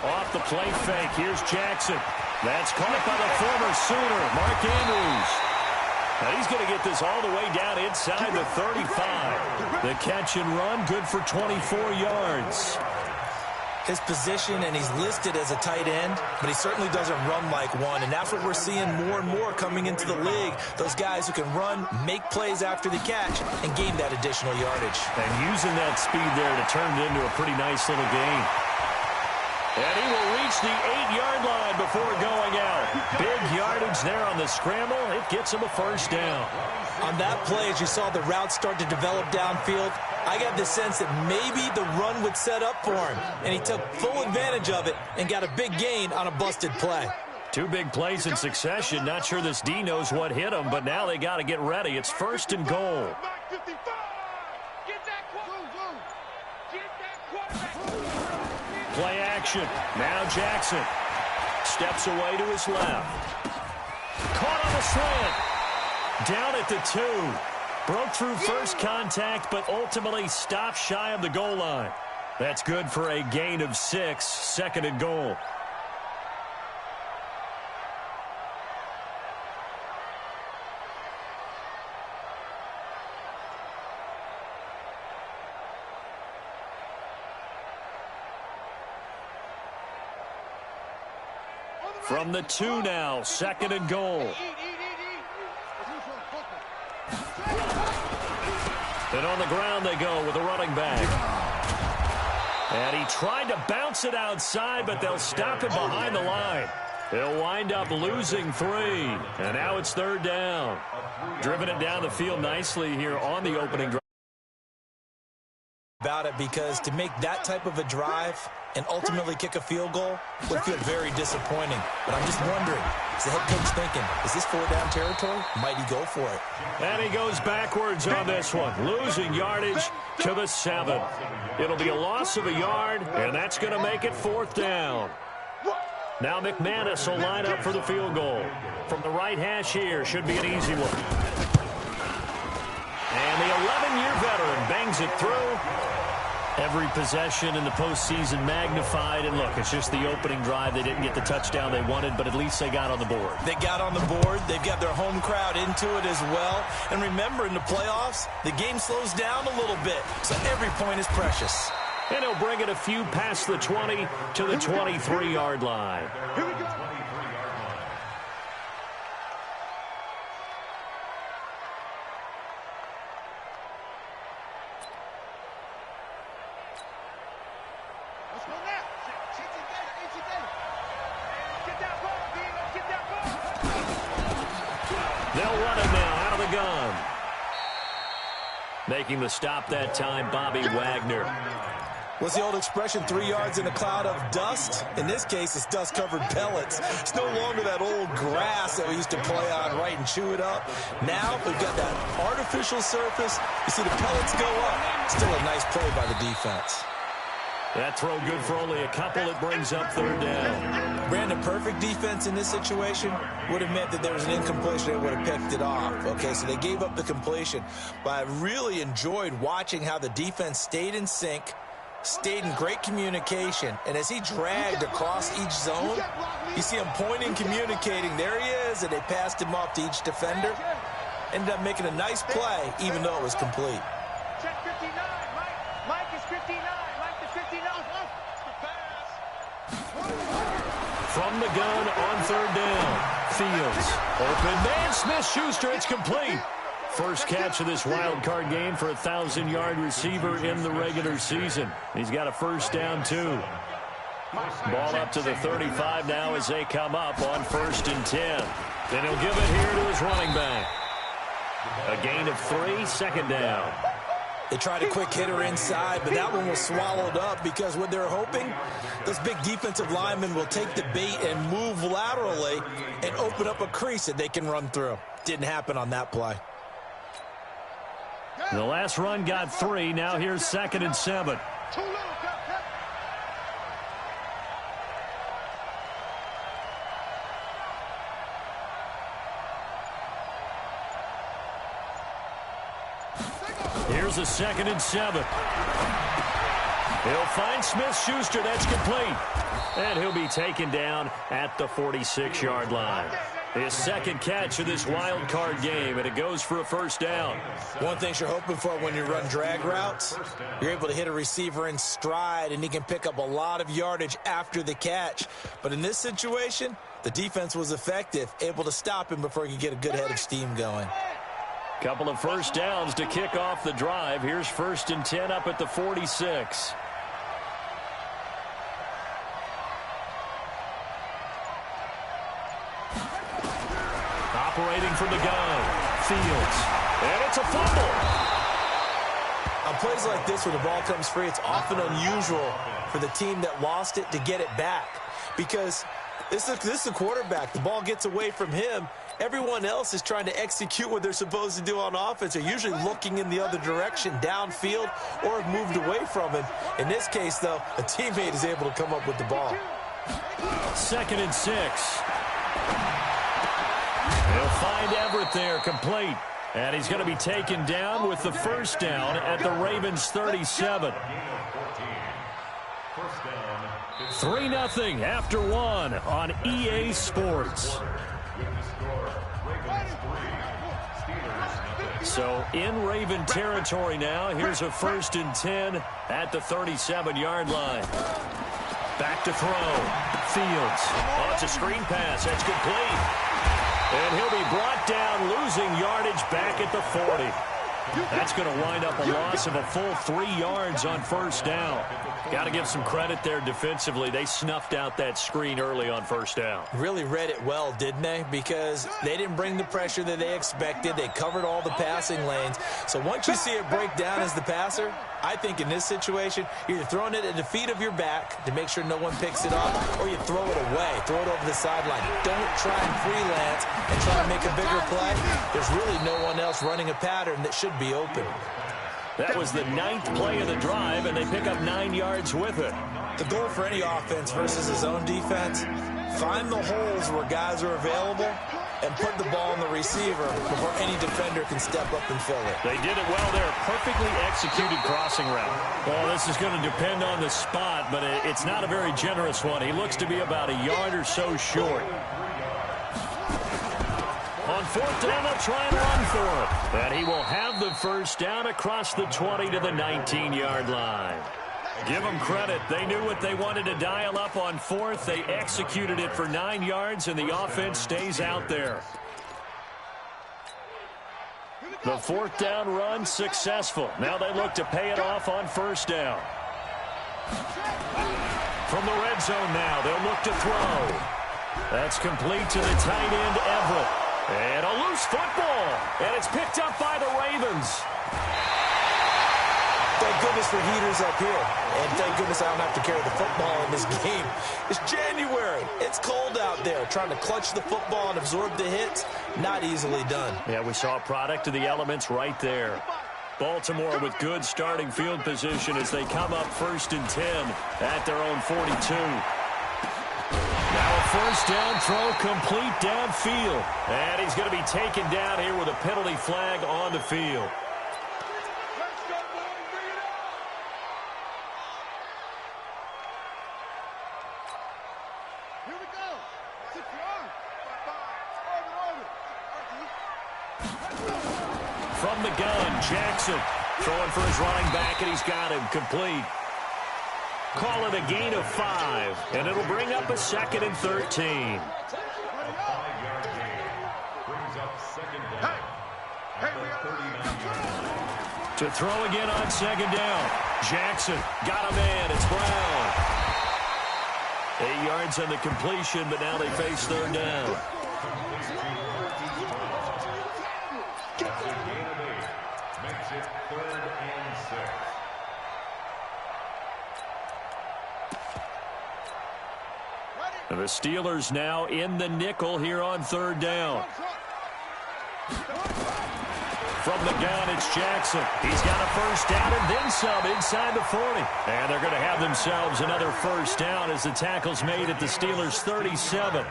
Off the play fake, here's Jackson. That's caught by the former Sooner, Mark Andrews. Now he's going to get this all the way down inside the 35. The catch and run, good for 24 yards. His position, and he's listed as a tight end, but he certainly doesn't run like one, and that's what we're seeing more and more coming into the league. Those guys who can run, make plays after the catch, and gain that additional yardage. And using that speed there to turn it into a pretty nice little gain. And he will reach the 8-yard line before going out. Big yardage there on the scramble. It gets him a first down. On that play, as you saw the route start to develop downfield, I got the sense that maybe the run would set up for him. And he took full advantage of it and got a big gain on a busted play. Two big plays in succession. Not sure this D knows what hit him, but now they got to get ready. It's first and goal. Play action. Now Jackson steps away to his left. Caught on the slant. Down at the 2. Broke through first contact, but ultimately stopped shy of the goal line. That's good for a gain of 6. Second and goal. From the 2 now, second and goal. And on the ground they go with a running back. And he tried to bounce it outside, but they'll stop him behind the line. They'll wind up losing 3. And now it's third down. Driven it down the field nicely here on the opening drive. About it, because to make that type of a drive and ultimately kick a field goal would feel very disappointing. But I'm just wondering, is the head coach thinking, is this 4-down territory? Might he go for it? And he goes backwards on this one, losing yardage to the 7. It'll be a loss of a yard, and that's going to make it fourth down. Now McManus will line up for the field goal. From the right hash here, should be an easy one. And the 11-year veteran bangs it through. Every possession in the postseason magnified. And look, it's just the opening drive. They didn't get the touchdown they wanted, but at least they got on the board. They got on the board. They've got their home crowd into it as well. And remember, in the playoffs, the game slows down a little bit, so every point is precious. And he'll bring it a few past the 20 to the 23-yard line. Here we go. They'll run it now out of the gun. Making the stop that time, Bobby Wagner. What's the old expression, 3 yards in a cloud of dust? In this case, it's dust-covered pellets. It's no longer that old grass that we used to play on, right, and chew it up. Now we've got that artificial surface. You see the pellets go up. Still a nice play by the defense. That throw good for only a couple. It brings up third down. Brandon, perfect defense in this situation would have meant that there was an incompletion. They would have picked it off. Okay, so they gave up the completion. But I really enjoyed watching how the defense stayed in sync, stayed in great communication, and as he dragged across each zone, you see him pointing, communicating. There he is, and they passed him off to each defender. Ended up making a nice play, even though it was complete. Check 59. Mike is 59. Mike is 59. From the gun on third down. Fields. Open man. Smith-Schuster. It's complete. First catch of this wild card game for a 1,000-yard receiver in the regular season. He's got a first down, too. Ball up to the 35 now as they come up on 1st and 10. Then he'll give it here to his running back. A gain of 3, second down. They tried a quick hitter inside, but that one was swallowed up because what they're hoping, those big defensive linemen will take the bait and move laterally and open up a crease that they can run through. Didn't happen on that play. The last run got 3. Now here's 2nd and 7. Here's a 2nd and 7. He'll find Smith-Schuster. That's complete. And he'll be taken down at the 46-yard line. His second catch of this wild card game, and it goes for a first down. One thing you're hoping for when you run drag routes, you're able to hit a receiver in stride, and he can pick up a lot of yardage after the catch. But in this situation, the defense was effective, able to stop him before he could get a good head of steam going. Couple of first downs to kick off the drive. Here's 1st and 10 up at the 46. Operating from the gun, Fields, and it's a fumble. On plays like this where the ball comes free, it's often unusual for the team that lost it to get it back, because this is a quarterback. The ball gets away from him. Everyone else is trying to execute what they're supposed to do on offense. They're usually looking in the other direction, downfield, or have moved away from him. In this case, though, a teammate is able to come up with the ball. 2nd and 6. He'll find Everett there, complete. And he's going to be taken down with the first down at the Ravens' 37. 3-0 after 1 on EA Sports. So in Raven territory now. Here's a 1st and 10 at the 37-yard line. Back to throw. Fields. Oh, it's a screen pass. That's complete. And he'll be brought down, losing yardage back at the 40. That's going to wind up a loss of a full 3 yards on first down. Got to give some credit there defensively. They snuffed out that screen early on first down. Really read it well, didn't they? Because they didn't bring the pressure that they expected. They covered all the passing lanes. So once you see it break down as the passer, I think in this situation, you're throwing it at the feet of your back to make sure no one picks it up, or you throw it away, throw it over the sideline. Don't try and freelance and try to make a bigger play. There's really no one else running a pattern that should be open. That was the 9th play of the drive, and they pick up 9 yards with it. The goal for any offense versus his own defense, find the holes where guys are available and put the ball on the receiver before any defender can step up and fill it. They did it well there. Perfectly executed crossing route. Well, this is going to depend on the spot, but it's not a very generous one. He looks to be about a yard or so short. On 4th down, they'll try and run for it. And he will have the first down across the 20 to the 19-yard line. Give them credit. They knew what they wanted to dial up on 4th. They executed it for 9 yards, and the offense stays out there. The 4th down run successful. Now they look to pay it off on first down. From the red zone now, they'll look to throw. That's complete to the tight end, Everett. And a loose football. And it's picked up by the Ravens. Thank goodness for heaters up here. And thank goodness I don't have to carry the football in this game. It's January. It's cold out there. Trying to clutch the football and absorb the hits, not easily done. Yeah, we saw a product of the elements right there. Baltimore with good starting field position as they come up 1st and 10 at their own 42. Now a first down throw complete downfield. And he's going to be taken down here with a penalty flag on the field. From the gun, Jackson throwing for his running back, and he's got him complete. Call it a gain of 5, and it'll bring up a 2nd and 13. To throw again on 2nd down. Jackson got a man. It's Brown. 8 yards on the completion, but now they face 3rd down. The Steelers now in the nickel here on 3rd down. From the gun, it's Jackson. He's got a first down and then some inside the 40. And they're going to have themselves another first down as the tackle's made at the Steelers' 37.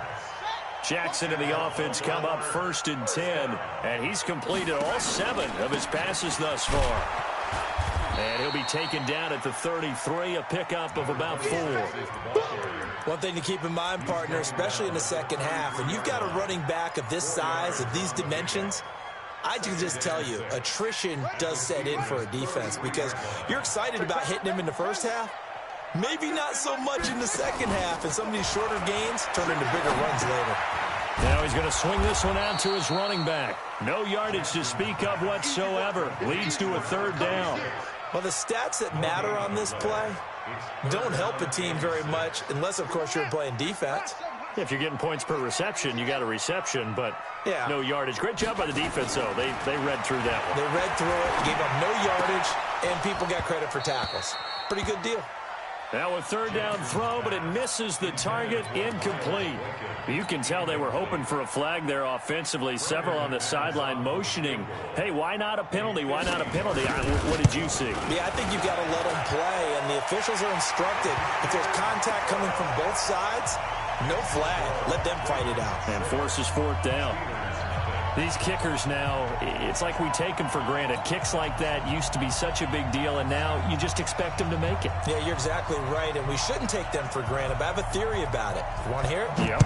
Jackson and the offense come up 1st and 10, and he's completed all 7 of his passes thus far. And he'll be taken down at the 33, a pickup of about 4. One thing to keep in mind, partner, especially in the second half, and you've got a running back of this size, of these dimensions, I can just tell you, attrition does set in for a defense because you're excited about hitting him in the first half. Maybe not so much in the second half, and some of these shorter gains turn into bigger runs later. Now he's going to swing this one out to his running back. No yardage to speak of whatsoever. Leads to a 3rd down. Well, the stats that matter on this play don't help a team very much unless, of course, you're playing defense. If you're getting points per reception, you got a reception, but yeah, no yardage. Great job by the defense, though. They read through that one. They read through it, gave up no yardage, and people got credit for tackles. Pretty good deal. Now a 3rd down throw, but it misses the target, incomplete. You can tell they were hoping for a flag there offensively. Several on the sideline motioning, hey, why not a penalty? Why not a penalty? What did you see? Yeah, I think you've got to let them play, and the officials are instructed. If there's contact coming from both sides, no flag. Let them fight it out. And forces 4th down. These kickers now, it's like we take them for granted. Kicks like that used to be such a big deal, and now you just expect them to make it. Yeah, you're exactly right, and we shouldn't take them for granted, but I have a theory about it. You want to hear it? Yep.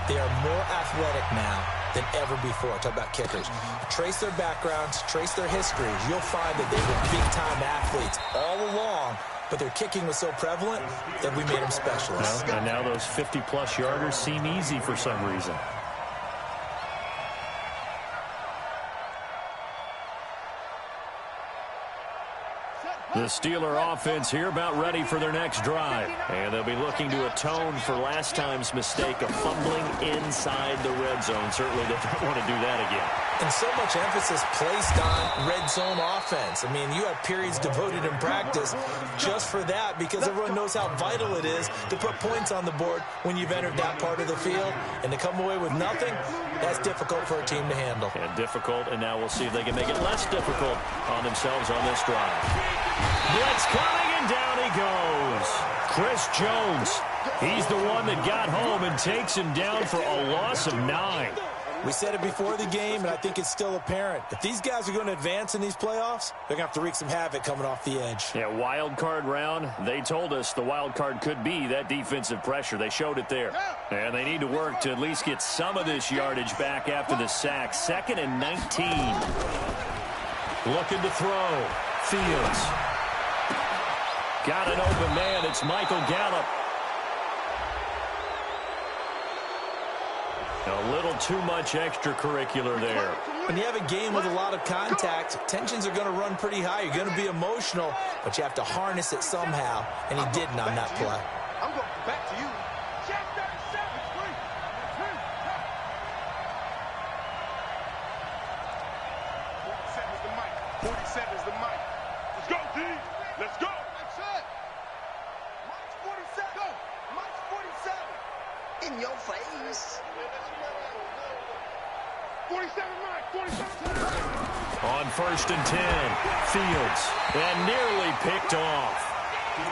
They are more athletic now than ever before. Talk about kickers. Trace their backgrounds, trace their histories. You'll find that they were big-time athletes all along, but their kicking was so prevalent that we made them specialists. Well, and now those 50-plus yarders seem easy for some reason. The Steeler offense here about ready for their next drive. And they'll be looking to atone for last time's mistake of fumbling inside the red zone. Certainly they don't want to do that again. And so much emphasis placed on red zone offense. I mean, you have periods devoted in practice just for that because everyone knows how vital it is to put points on the board when you've entered that part of the field. And to come away with nothing, that's difficult for a team to handle. And difficult, and now we'll see if they can make it less difficult on themselves on this drive. Blitz coming, and down he goes. Chris Jones. He's the one that got home and takes him down for a loss of 9. We said it before the game, and I think it's still apparent. If these guys are going to advance in these playoffs, they're going to have to wreak some havoc coming off the edge. Yeah, wild card round. They told us the wild card could be that defensive pressure. They showed it there. And they need to work to at least get some of this yardage back after the sack. 2nd and 19. Looking to throw. Fields. Got an open man. It's Michael Gallup. A little too much extracurricular there. When you have a game with a lot of contact, tensions are going to run pretty high. You're going to be emotional, but you have to harness it somehow, and he didn't on that play. I'm going back to you. Check 37, 47's the mic. 47's the mic. Let's go, D. Let's go. That's it. Mike's 47. Go. Mike's 47. In your face. 47, Mike. 47. On 1st and 10, Fields. And nearly picked off.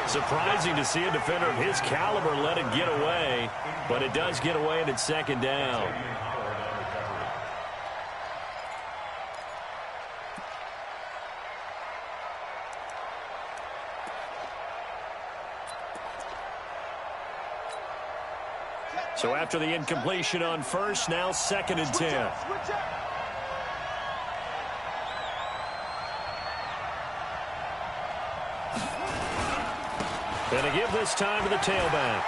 Surprising to see a defender of his caliber let it get away, but it does get away and it's 2nd down. So after the incompletion on 1st, now 2nd and 10. Going to give this time to the tailback.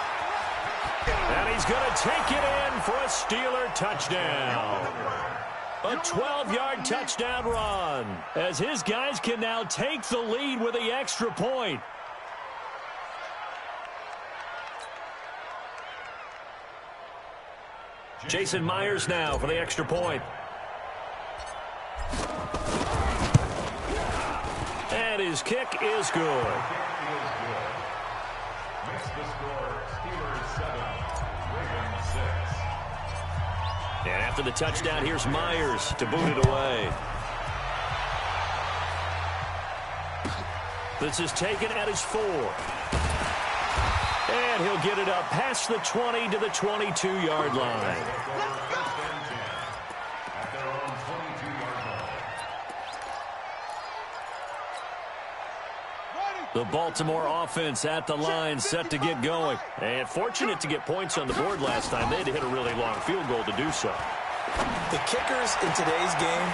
And he's going to take it in for a Steeler touchdown. A 12-yard touchdown run as his guys can now take the lead with the extra point. Jason Myers now for the extra point. And his kick is good. Makes the score Steelers 7, Ravens 6. And after the touchdown, here's Myers to boot it away. This is taken at his 4. And he'll get it up past the 20 to the 22-yard line. At their own 22-yard line. The Baltimore offense at the line, set to get going. And fortunate to get points on the board last time. They had to hit a really long field goal to do so. The kickers in today's game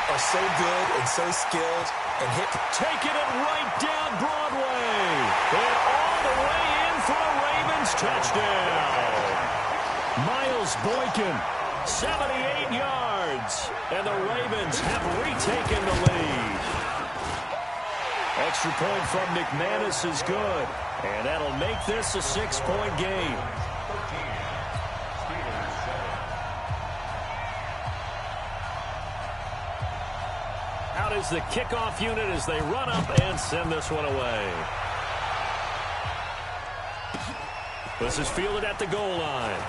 are so good and so skilled and hit. Taking it right down Broadway. And all the way in for a Ravens touchdown. Miles Boykin, 78 yards. And the Ravens have retaken the lead. Extra point from McManus is good. And that'll make this a 6-point game. Out is the kickoff unit as they run up and send this one away. This is fielded at the goal line.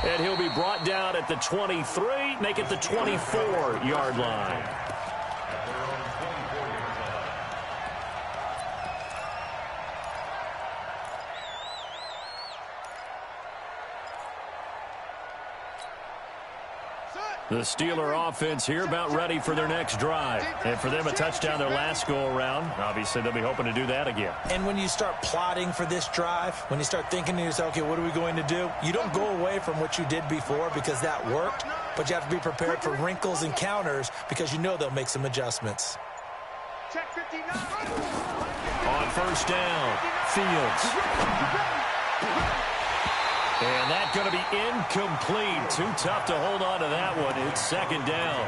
And he'll be brought down at the 23, make it the 24-yard line. The Steeler offense here about ready for their next drive. And for them, a touchdown their last go-around. Obviously, they'll be hoping to do that again. And when you start plotting for this drive, when you start thinking to yourself, okay, what are we going to do? You don't go away from what you did before because that worked, but you have to be prepared for wrinkles and counters because you know they'll make some adjustments. Check 59. On first down, Fields. And that's going to be incomplete. Too tough to hold on to that one. It's second down.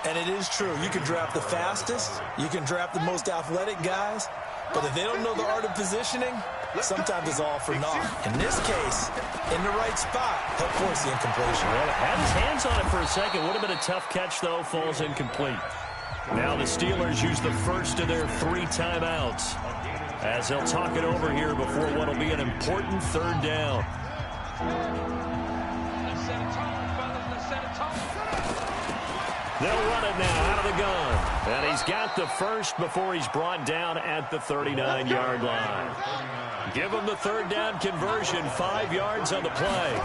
And it is true. You can draft the fastest. You can draft the most athletic guys. But if they don't know the art of positioning, sometimes it's all for naught. In this case, in the right spot, he'll force the incompletion. Well, had his hands on it for a second. Would have been a tough catch, though. Falls incomplete. Now the Steelers use the first of their 3 timeouts as they'll talk it over here before what will be an important third down. They'll run it now out of the gun. And he's got the first before he's brought down at the 39-yard line. Give him the third down conversion, 5 yards on the play.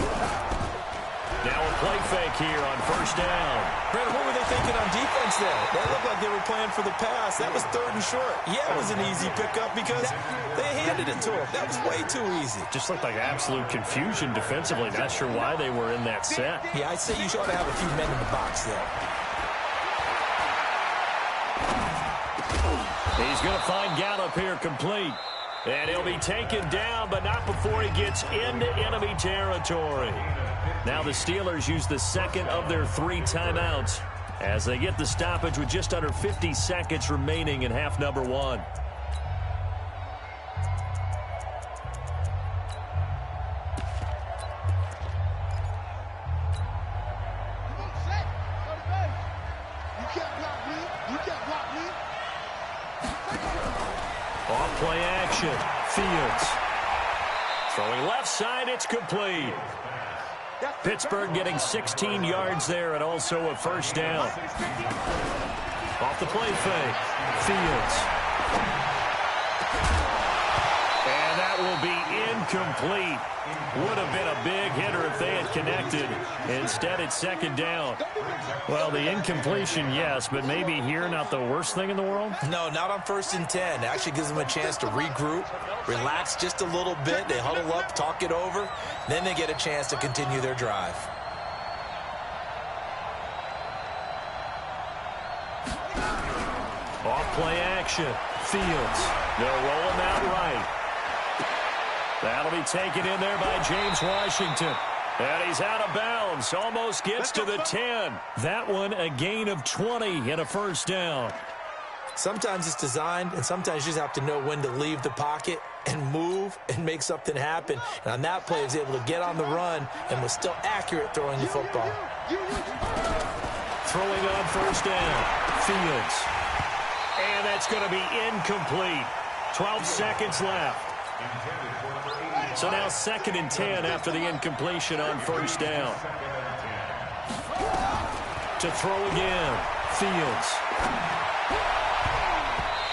Now a play fake here on first down. Brandon, what were they thinking on defense there? They looked like they were playing for the pass. That was 3rd and short. Yeah, it was an easy pickup because they handed it to him. That was way too easy. Just looked like absolute confusion defensively. Not sure why they were in that set. Yeah, I'd say you ought to have a few men in the box there. He's going to find Gallup here complete. And he'll be taken down, but not before he gets into enemy territory. Now the Steelers use the second of their 3 timeouts as they get the stoppage with just under 50 seconds remaining in half number 1. Off play action. Fields. Throwing left side, it's complete. Pittsburgh getting 16 yards there and also a first down. Off the play fake. Fields. And that will be incomplete. Would have been a big hitter if they had connected. Instead, it's second down. Well, the incompletion, yes, but maybe here not the worst thing in the world? No, not on 1st and 10. It actually gives them a chance to regroup, relax just a little bit. They huddle up, talk it over. Then they get a chance to continue their drive. Off play action. Fields. They'll roll him out right. That'll be taken in there by James Washington. And he's out of bounds. Almost gets to the 10. That one a gain of 20 and a first down. Sometimes it's designed, and sometimes you just have to know when to leave the pocket and move and make something happen. And on that play, he was able to get on the run and was still accurate throwing the football. Throwing on first down. Fields. And that's going to be incomplete. 12 seconds left. So now 2nd and 10 after the incompletion on first down. To throw again. Fields.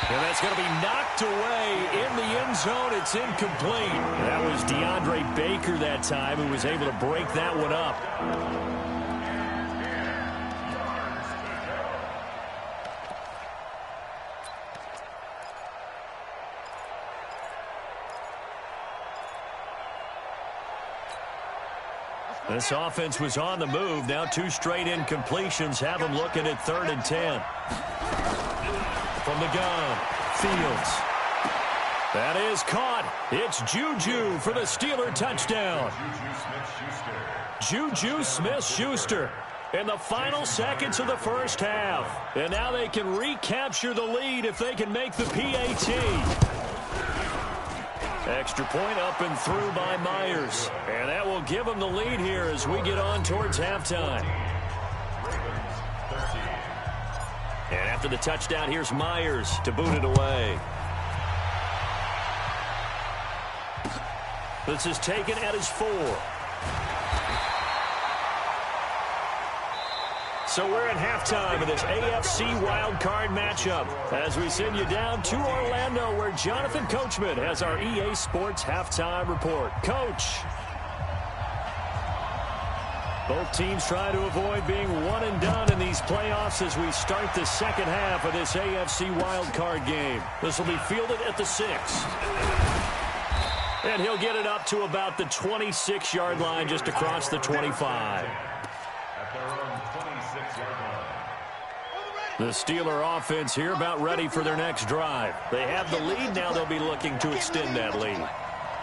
And that's going to be knocked away in the end zone. It's incomplete. That was DeAndre Baker that time who was able to break that one up. This offense was on the move. Now 2 straight incompletions have them looking at 3rd and 10. From the gun, Fields. That is caught. It's Juju for the Steeler touchdown. Juju Smith-Schuster in the final seconds of the first half. And now they can recapture the lead if they can make the PAT. Extra point up and through by Myers. And that will give them the lead here as we get on towards halftime. And after the touchdown, here's Myers to boot it away. This is taken at his 4. So we're at halftime of this AFC wildcard matchup as we send you down to Orlando where Jonathan Coachman has our EA Sports halftime report. Coach. Both teams try to avoid being one and done in these playoffs as we start the second half of this AFC wildcard game. This will be fielded at the 6. And he'll get it up to about the 26-yard line just across the 25. The Steeler offense here about ready for their next drive. They have the lead. Now they'll be looking to extend that lead.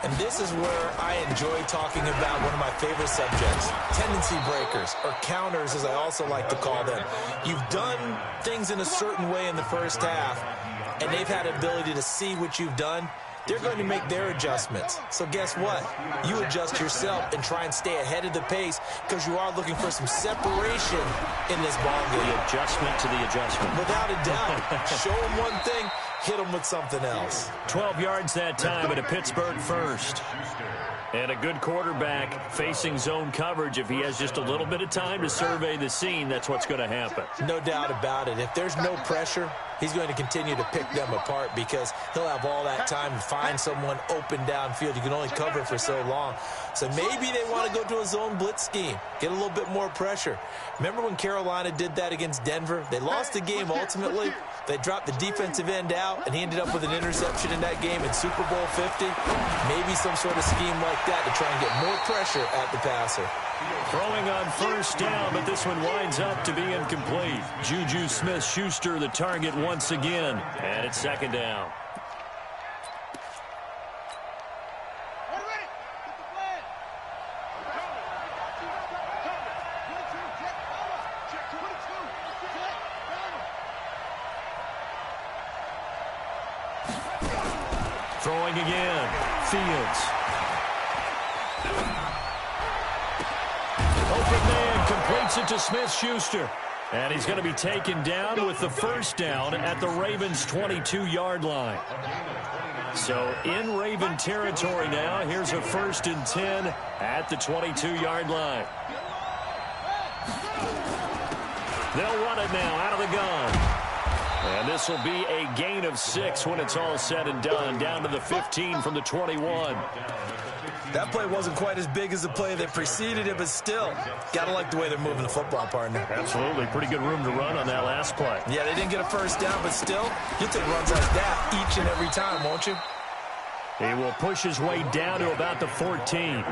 And this is where I enjoy talking about one of my favorite subjects, tendency breakers, or counters as I also like to call them. You've done things in a certain way in the first half, and they've had an ability to see what you've done. They're going to make their adjustments. So guess what? You adjust yourself and try and stay ahead of the pace because you are looking for some separation in this ball game. The adjustment to the adjustment. Without a doubt. Show them one thing, hit them with something else. 12 yards that time at a Pittsburgh first. And a good quarterback facing zone coverage. If he has just a little bit of time to survey the scene, that's what's going to happen. No doubt about it. If there's no pressure, he's going to continue to pick them apart because he'll have all that time to find someone open downfield. You can only cover for so long. So maybe they want to go to a zone blitz scheme, get a little bit more pressure. Remember when Carolina did that against Denver? They lost the game ultimately. They dropped the defensive end out, and he ended up with an interception in that game in Super Bowl 50. Maybe some sort of scheme like that to try and get more pressure at the passer. Throwing on first down, but this one winds up to be incomplete. Juju Smith-Schuster the target once again, and it's 2nd down. Throwing again, Fields. Open man completes it to Smith-Schuster. And he's going to be taken down with the first down at the Ravens' 22-yard line. So in Raven territory now, here's a 1st and 10 at the 22-yard line. They'll run it now out of the gun. And this will be a gain of 6 when it's all said and done, down to the 15 from the 21. That play wasn't quite as big as the play that preceded it, but still, got to like the way they're moving the football, partner. Absolutely. Pretty good room to run on that last play. Yeah, they didn't get a first down, but still, you'll take runs like that each and every time, won't you? He will push his way down to about the 14.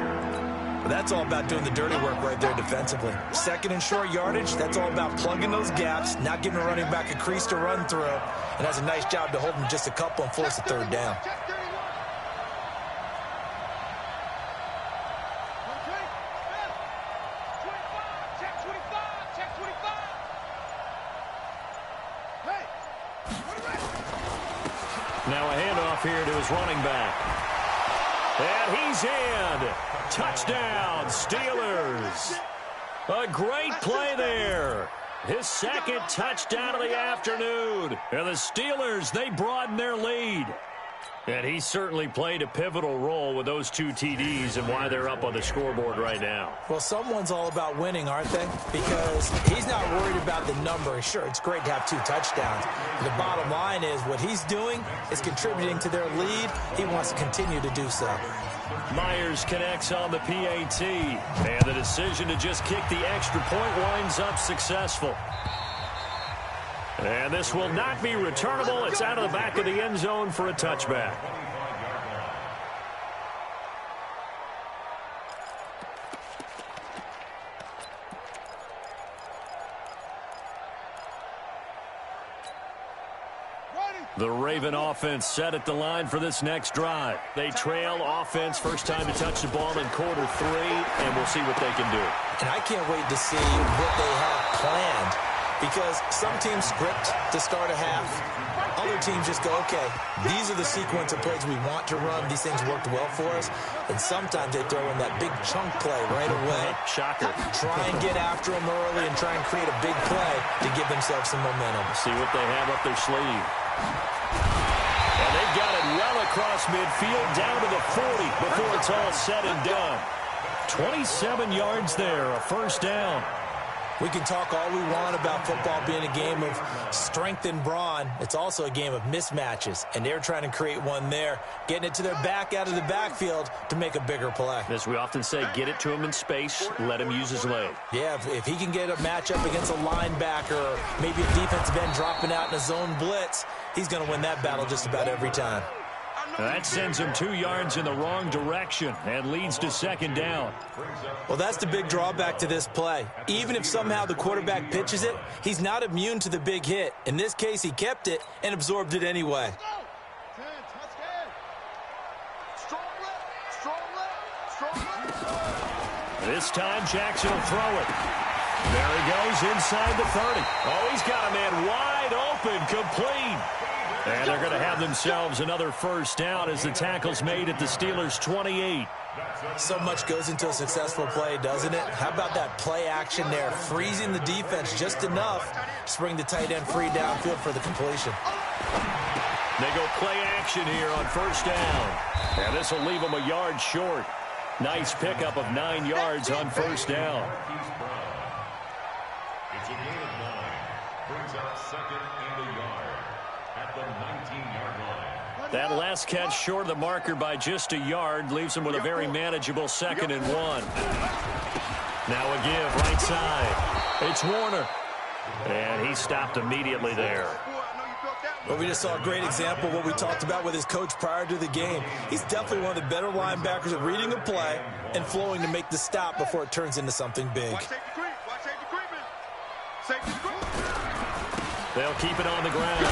But that's all about doing the dirty work right there defensively. 2nd and short yardage, that's all about plugging those gaps, not giving a running back a crease to run through, and that's a nice job to hold him just a couple and force a 3rd down. Now a handoff here to his running back. And he's in. Touchdown, Steelers. A great play there. His 2nd touchdown of the afternoon. And the Steelers, they broaden their lead. And he certainly played a pivotal role with those 2 TDs and why they're up on the scoreboard right now. Well, someone's all about winning, aren't they? Because he's not worried about the number. Sure, it's great to have 2 touchdowns. The bottom line is what he's doing is contributing to their lead. He wants to continue to do so. Myers connects on the PAT. And the decision to just kick the extra point winds up successful. And this will not be returnable. It's out of the back of the end zone for a touchback. The Raven offense set at the line for this next drive. They trail offense, first time to touch the ball in quarter 3, and we'll see what they can do. And I can't wait to see what they have planned, because some teams script to start a half. Other teams just go, okay, these are the sequence of plays we want to run. These things worked well for us. And sometimes they throw in that big chunk play right away. Shocker. Try and get after them early and try and create a big play to give themselves some momentum. See what they have up their sleeve. And they've got it well across midfield, down to the 40 before it's all said and done. 27 yards there, a first down. We can talk all we want about football being a game of strength and brawn. It's also a game of mismatches, and they're trying to create one there, getting it to their back out of the backfield to make a bigger play. As we often say, get it to him in space, let him use his leg. Yeah, if he can get a matchup against a linebacker or maybe a defensive end dropping out in a zone blitz, he's going to win that battle just about every time. That sends him 2 yards in the wrong direction and leads to second down. Well, that's the big drawback to this play. Even if somehow the quarterback pitches it, he's not immune to the big hit. In this case, he kept it and absorbed it anyway. This time, Jackson will throw it. There he goes inside the 30. Oh, he's got a man wide open, complete. And they're going to have themselves another first down as the tackle's made at the Steelers' 28. So much goes into a successful play, doesn't it? How about that play action there, freezing the defense just enough to bring the tight end free downfield for the completion. They go play action here on first down. And this will leave them a yard short. Nice pickup of 9 yards on first down. It's a gain of 9. Brings up second and a yard at the 19-yard line. That last catch short of the marker by just a yard leaves them with a very manageable 2nd and 1. Now a give right side. It's Warner. And he stopped immediately there. Well, we just saw a great example of what we talked about with his coach prior to the game. He's definitely one of the better linebackers at reading a play and flowing to make the stop before it turns into something big. They'll keep it on the ground.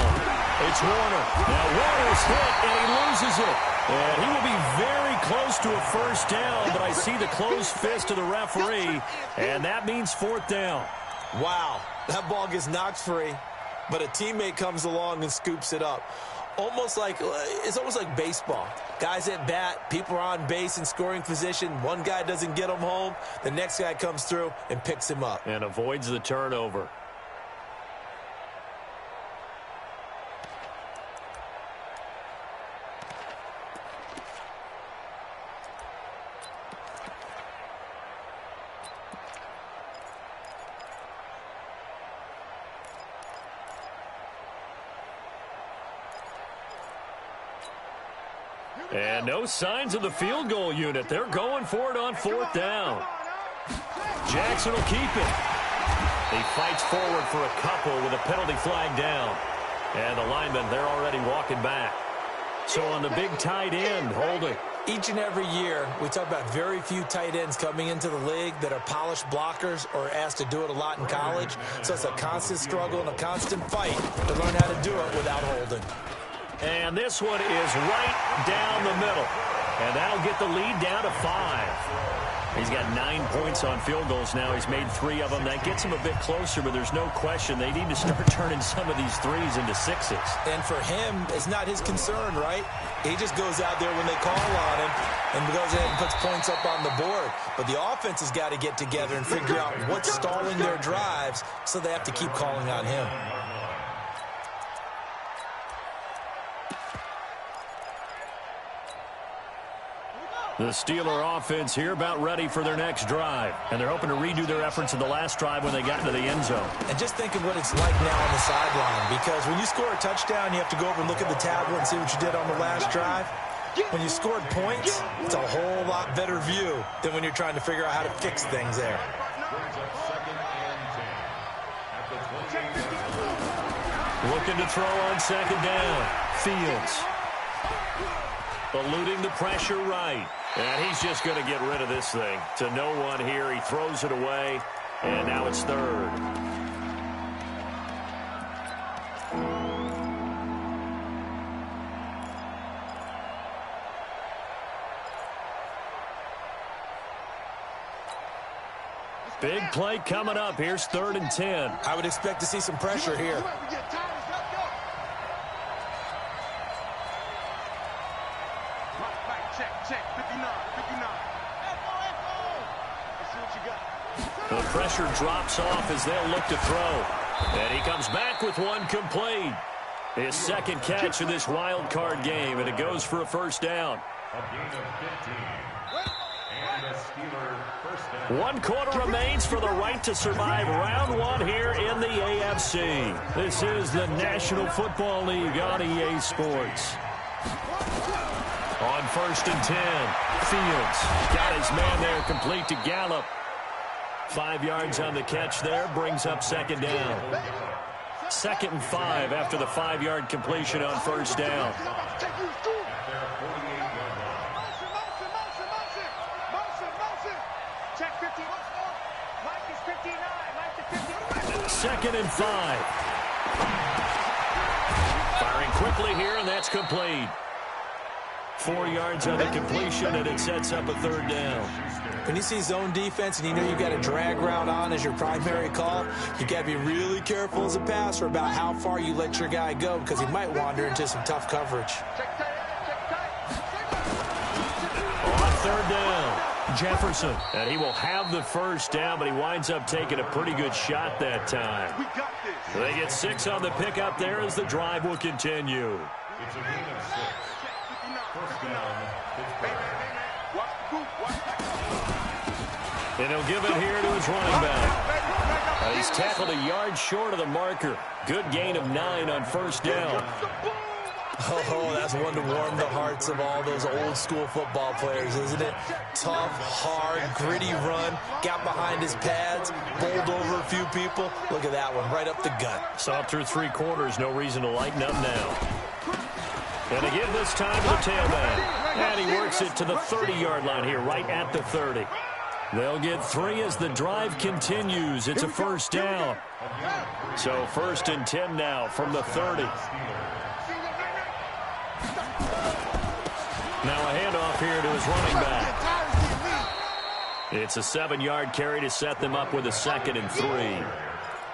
It's Warner. Now Warner's hit, and he loses it. And he will be very close to a first down, but I see the closed fist of the referee, and that means 4th down. Wow, that ball gets knocked free, but a teammate comes along and scoops it up. It's almost like baseball. Guys at bat, people are on base in scoring position. One guy doesn't get him home. The next guy comes through and picks him up. And avoids the turnover. And no signs of the field goal unit. They're going for it on 4th down. Jackson will keep it. He fights forward for a couple with a penalty flag down. And the linemen, they're already walking back. So on the big tight end, holding. Each and every year, we talk about very few tight ends coming into the league that are polished blockers or asked to do it a lot in college. So it's a constant struggle and a constant fight to learn how to do it without holding. And this one is right down the middle. And that'll get the lead down to 5. He's got 9 points on field goals now. He's made 3 of them. That gets him a bit closer, but there's no question they need to start turning some of these 3s into 6s. And for him, it's not his concern, right? He just goes out there when they call on him and goes ahead and puts points up on the board. But the offense has got to get together and figure out what's stalling their drives, so they have to keep calling on him. The Steeler offense here about ready for their next drive. And they're hoping to redo their efforts in the last drive when they got into the end zone. And just think of what it's like now on the sideline. Because when you score a touchdown, you have to go over and look at the tablet and see what you did on the last drive. When you scored points, it's a whole lot better view than when you're trying to figure out how to fix things there. Looking to throw on 2nd down. Fields. Eluding the pressure right. And he's just going to get rid of this thing. To no one here. He throws it away. And now it's 3rd. Big play coming up. Here's 3rd and 10. I would expect to see some pressure here. The pressure drops off as they'll look to throw. And he comes back with one complete. His 2nd catch of this wild card game, and it goes for a 1st down. A gain of 15. And a Steeler 1st down. 1 quarter remains for the right to survive round 1 here in the AFC. This is the National Football League on EA Sports. On 1st and 10, Fields got his man there complete to Gallup. 5 yards on the catch there, brings up 2nd down. 2nd and 5 after the 5-yard completion on 1st down. Second and 5. Firing quickly here, and that's complete. 4 yards on the completion, and it sets up a 3rd down. When you see zone defense and you know you've got a drag route on as your primary call, you got to be really careful as a passer about how far you let your guy go, because he might wander into some tough coverage. On 3rd down, Jefferson. And he will have the 1st down, but he winds up taking a pretty good shot that time. They get 6 on the pickup there as the drive will continue. It's a gain of 6. 1st down, Pittsburgh. And he'll give it here to his running back. He's tackled a yard short of the marker. Good gain of 9 on 1st down. Oh, that's one to warm the hearts of all those old-school football players, isn't it? Tough, hard, gritty run. Got behind his pads, bowled over a few people. Look at that one, right up the gut. Saw through 3 quarters, no reason to lighten up now. And again this time to the tailback. And he works it to the 30-yard line here, right at the 30. They'll get 3 as the drive continues. It's a 1st down. So 1st and 10 now from the 30. Now a handoff here to his running back. It's a 7-yard carry to set them up with a 2nd and 3.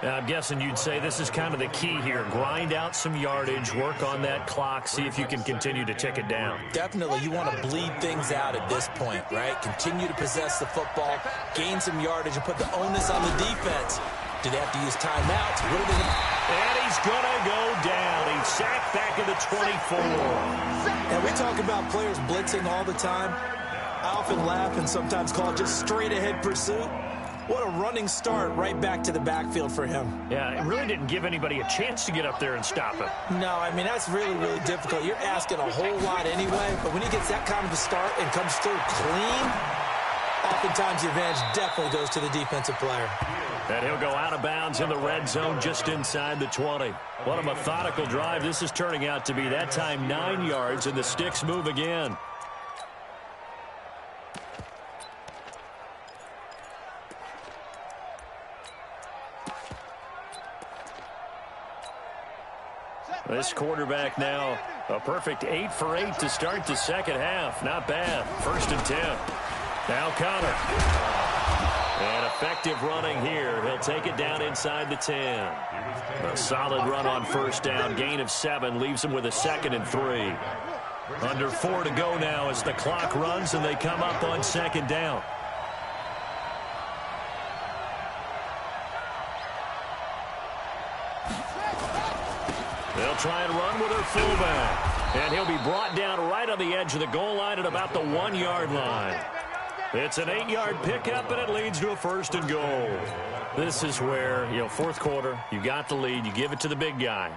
Now, I'm guessing you'd say this is kind of the key here. Grind out some yardage, work on that clock, see if you can continue to tick it down. Definitely, you want to bleed things out at this point, right? Continue to possess the football, gain some yardage, and put the onus on the defense. Do they have to use timeouts? What are they going to... And he's going to go down. He's sacked back at the 24. And we talk about players blitzing all the time. I often laugh and sometimes call it just straight-ahead pursuit. What a running start right back to the backfield for him. Yeah, it really didn't give anybody a chance to get up there and stop him. No, I mean, that's really, really difficult. You're asking a whole lot anyway, but when he gets that kind of a start and comes through clean, oftentimes the advantage definitely goes to the defensive player. And he'll go out of bounds in the red zone just inside the 20. What a methodical drive this is turning out to be. That time 9 yards, and the sticks move again. This quarterback now a perfect 8 for 8 to start the second half. Not bad. 1st and 10. Now Connor. And effective running here. He'll take it down inside the 10. A solid run on 1st down. Gain of 7 leaves him with a 2nd and 3. Under 4 to go now as the clock runs and they come up on 2nd down. They'll try and run with their fullback. And he'll be brought down right on the edge of the goal line at about the 1-yard line. It's an 8-yard pickup, and it leads to a 1st and goal. This is where, 4th quarter, you got the lead, you give it to the big guy.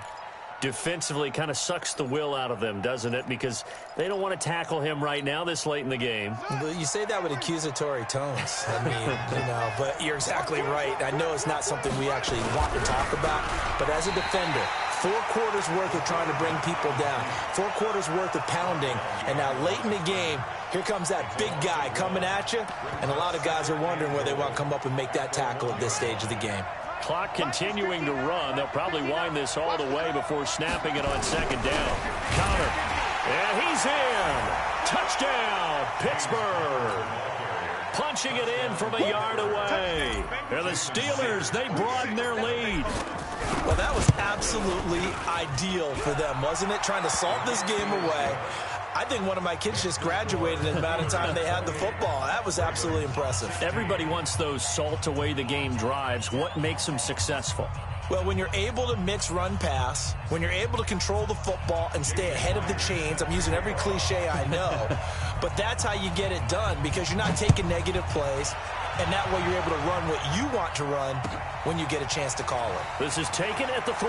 Defensively kind of sucks the will out of them, doesn't it? Because they don't want to tackle him right now this late in the game. You say that with accusatory tones. I mean, but you're exactly right. I know it's not something we actually want to talk about, but as a defender, 4 quarters worth of trying to bring people down, 4 quarters worth of pounding, and now late in the game, here comes that big guy coming at you, and a lot of guys are wondering whether they want to come up and make that tackle at this stage of the game. Clock continuing to run. They'll probably wind this all the way before snapping it on 2nd down. Connor. And he's in. Touchdown, Pittsburgh. punching it in from a yard away. And the Steelers, they broaden their lead. Well, that was absolutely ideal for them, wasn't it? Trying to salt this game away. I think one of my kids just graduated in the amount of time they had the football. That was absolutely impressive. Everybody wants those salt away the game drives. What makes them successful? Well, when you're able to mix run-pass, when you're able to control the football and stay ahead of the chains, I'm using every cliche I know, but that's how you get it done because you're not taking negative plays, and that way you're able to run what you want to run when you get a chance to call it. This is taken at the 3.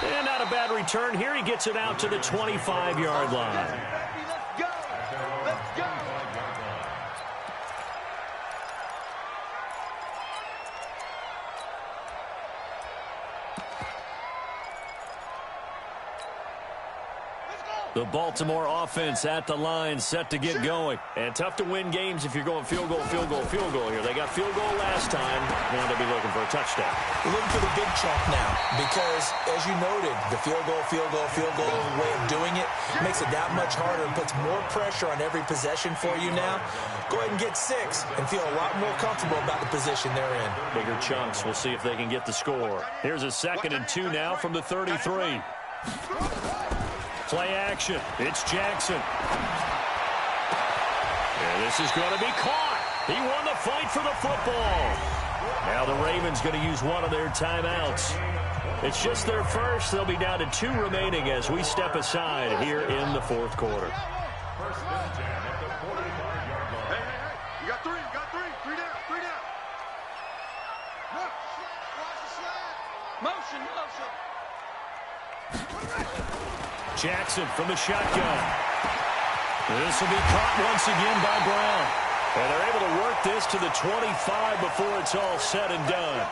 And not a bad return here. He gets it out to the 25-yard line. The Baltimore offense at the line, set to get going. And tough to win games if you're going field goal, field goal, field goal here. They got field goal last time. Now they'll be looking for a touchdown. We're looking for the big chunk now because, as you noted, the field goal way of doing it makes it that much harder and puts more pressure on every possession for you now. Go ahead and get 6 and feel a lot more comfortable about the position they're in. Bigger chunks. We'll see if they can get the score. Here's a 2nd and 2 now from the 33. Play action. It's Jackson. And this is going to be caught. He won the fight for the football. Now the Ravens going to use one of their timeouts. It's just their first. They'll be down to 2 remaining as we step aside here in the 4th quarter. Hey, you got 3, you got 3. 3 down, 3 down. Look, watch the slide. Motion. Jackson from the shotgun. This will be caught once again by Brown. And they're able to work this to the 25 before it's all said and done.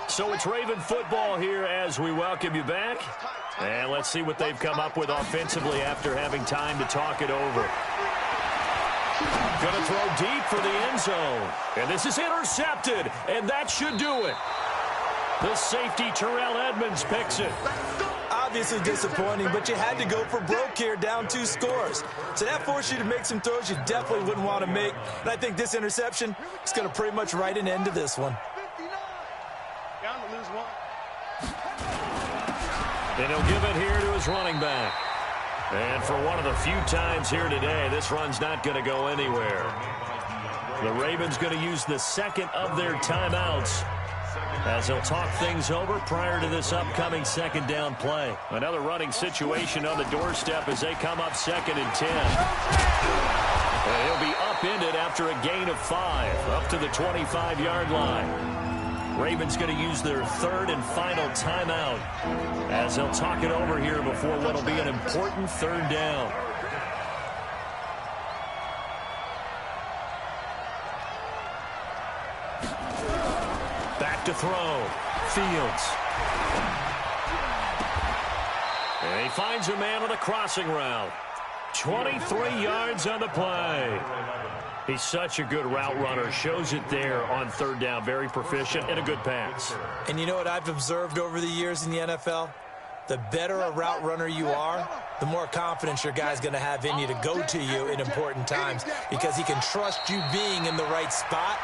So it's Raven football here as we welcome you back. And let's see what they've come up with offensively after having time to talk it over. Going to throw deep for the end zone. And this is intercepted. And that should do it. The safety, Terrell Edmonds, picks it. Obviously disappointing, but you had to go for broke here, down 2 scores. So that forced you to make some throws you definitely wouldn't want to make. And I think this interception is going to pretty much write an end to this one. Down to lose 1. And he'll give it here to his running back. And for one of the few times here today, this run's not going to go anywhere. The Ravens going to use the 2nd of their timeouts as they'll talk things over prior to this upcoming 2nd down play. Another running situation on the doorstep as they come up 2nd and 10. And he'll be upended after a gain of 5 up to the 25-yard line. Ravens going to use their 3rd and final timeout as they'll talk it over here before what will be an important 3rd down. Back to throw. Fields. And he finds a man on a crossing route. 23 yards on the play. He's such a good route runner. Shows it there on 3rd down. Very proficient and a good pass. And you know what I've observed over the years in the NFL? The better a route runner you are, the more confidence your guy's going to have in you to go to you in important times because he can trust you being in the right spot.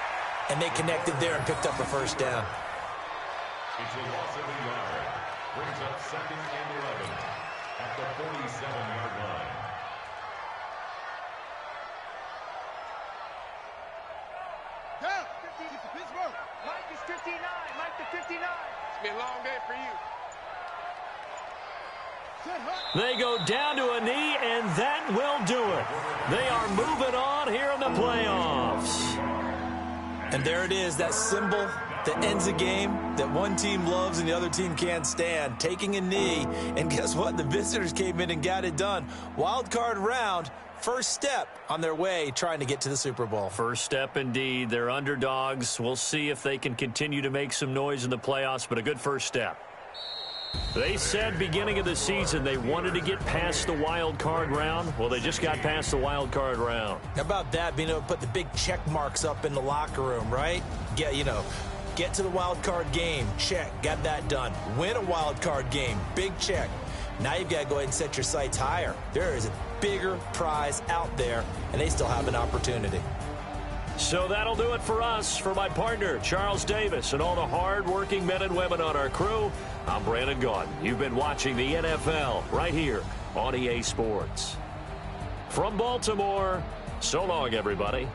And they connected there and picked up a 1st down. It's a loss of a yard. Brings up 2nd and 11 at the 47-yard line. Down. 50 to Pittsburgh. Mike is 59. Mike to 59. It's been a long day for you. They go down to a knee, and that will do it. They are moving on here in the playoffs. And there it is, that symbol that ends a game that one team loves and the other team can't stand, taking a knee. And guess what? The visitors came in and got it done. Wild card round, first step on their way trying to get to the Super Bowl. First step indeed. They're underdogs. We'll see if they can continue to make some noise in the playoffs, but a good first step. They said beginning of the season they wanted to get past the wild card round. Well, they just got past the wild card round. How about that, being able to put the big check marks up in the locker room, right? Get to the wild card game, check, got that done. Win a wild card game, big check. Now you've got to go ahead and set your sights higher. There is a bigger prize out there, and they still have an opportunity. So that'll do it for us. For my partner, Charles Davis, and all the hard-working men and women on our crew, I'm Brandon Gaudin. You've been watching the NFL right here on EA Sports. From Baltimore, so long, everybody.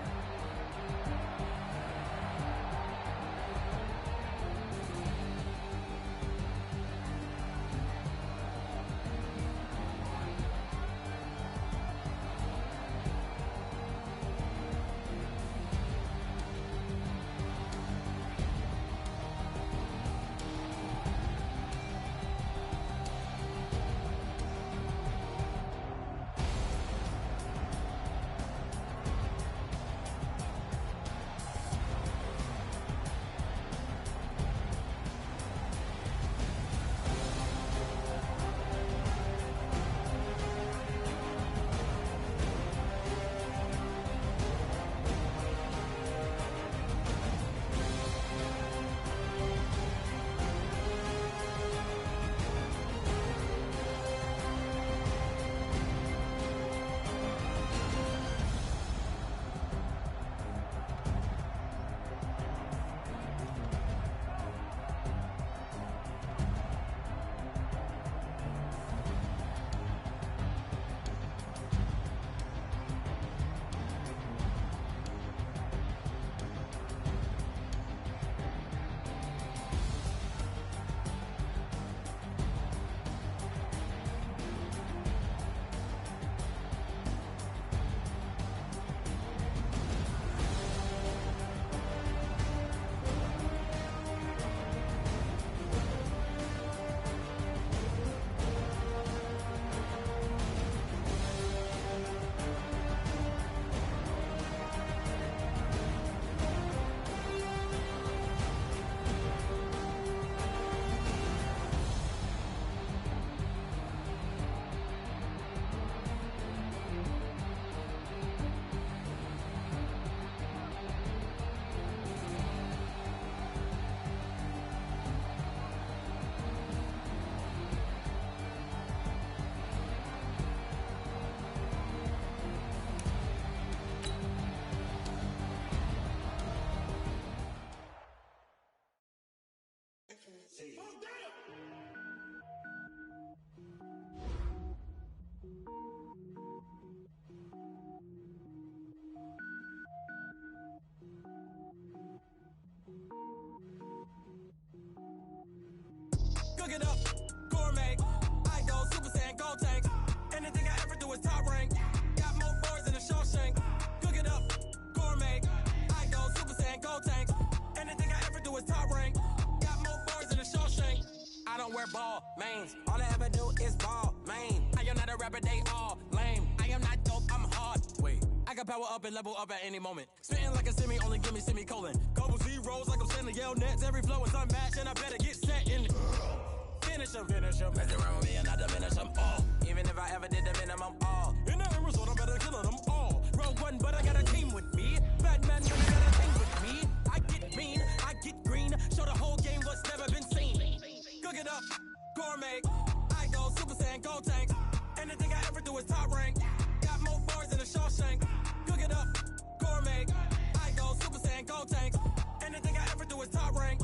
Cook it up, gourmet. I go Super Saiyan, gold tank. Anything I ever do is top rank. Got more boys than a Shawshank. Cook it up, gourmet. I go Super Saiyan, gold tank. Anything I ever do is top rank. Got more boys than a Shawshank. I don't wear ball mains. All I ever do is ball main. I am not a rapper, they all lame. I am not dope, I'm hard. Wait, I can power up and level up at any moment. Spitting like a semi, only give me semicolon. Couple zeros like I'm sending yell nets. Every flow is unmatched, and I better get set in. Finish them. Mess around with me and I diminish them all. Even if I ever did the minimum all. In the end result, I better kill them all. Rogue one, but I got a team with me. Batman, but I got a team with me. I get mean, I get green. Show the whole game what's never been seen. Cook it up, gourmet. I go Super Saiyan, gold tank. Anything I ever do is top rank. Got more bars than a Shawshank. Cook it up, gourmet. I go Super Saiyan, gold tank. Anything I ever do is top rank.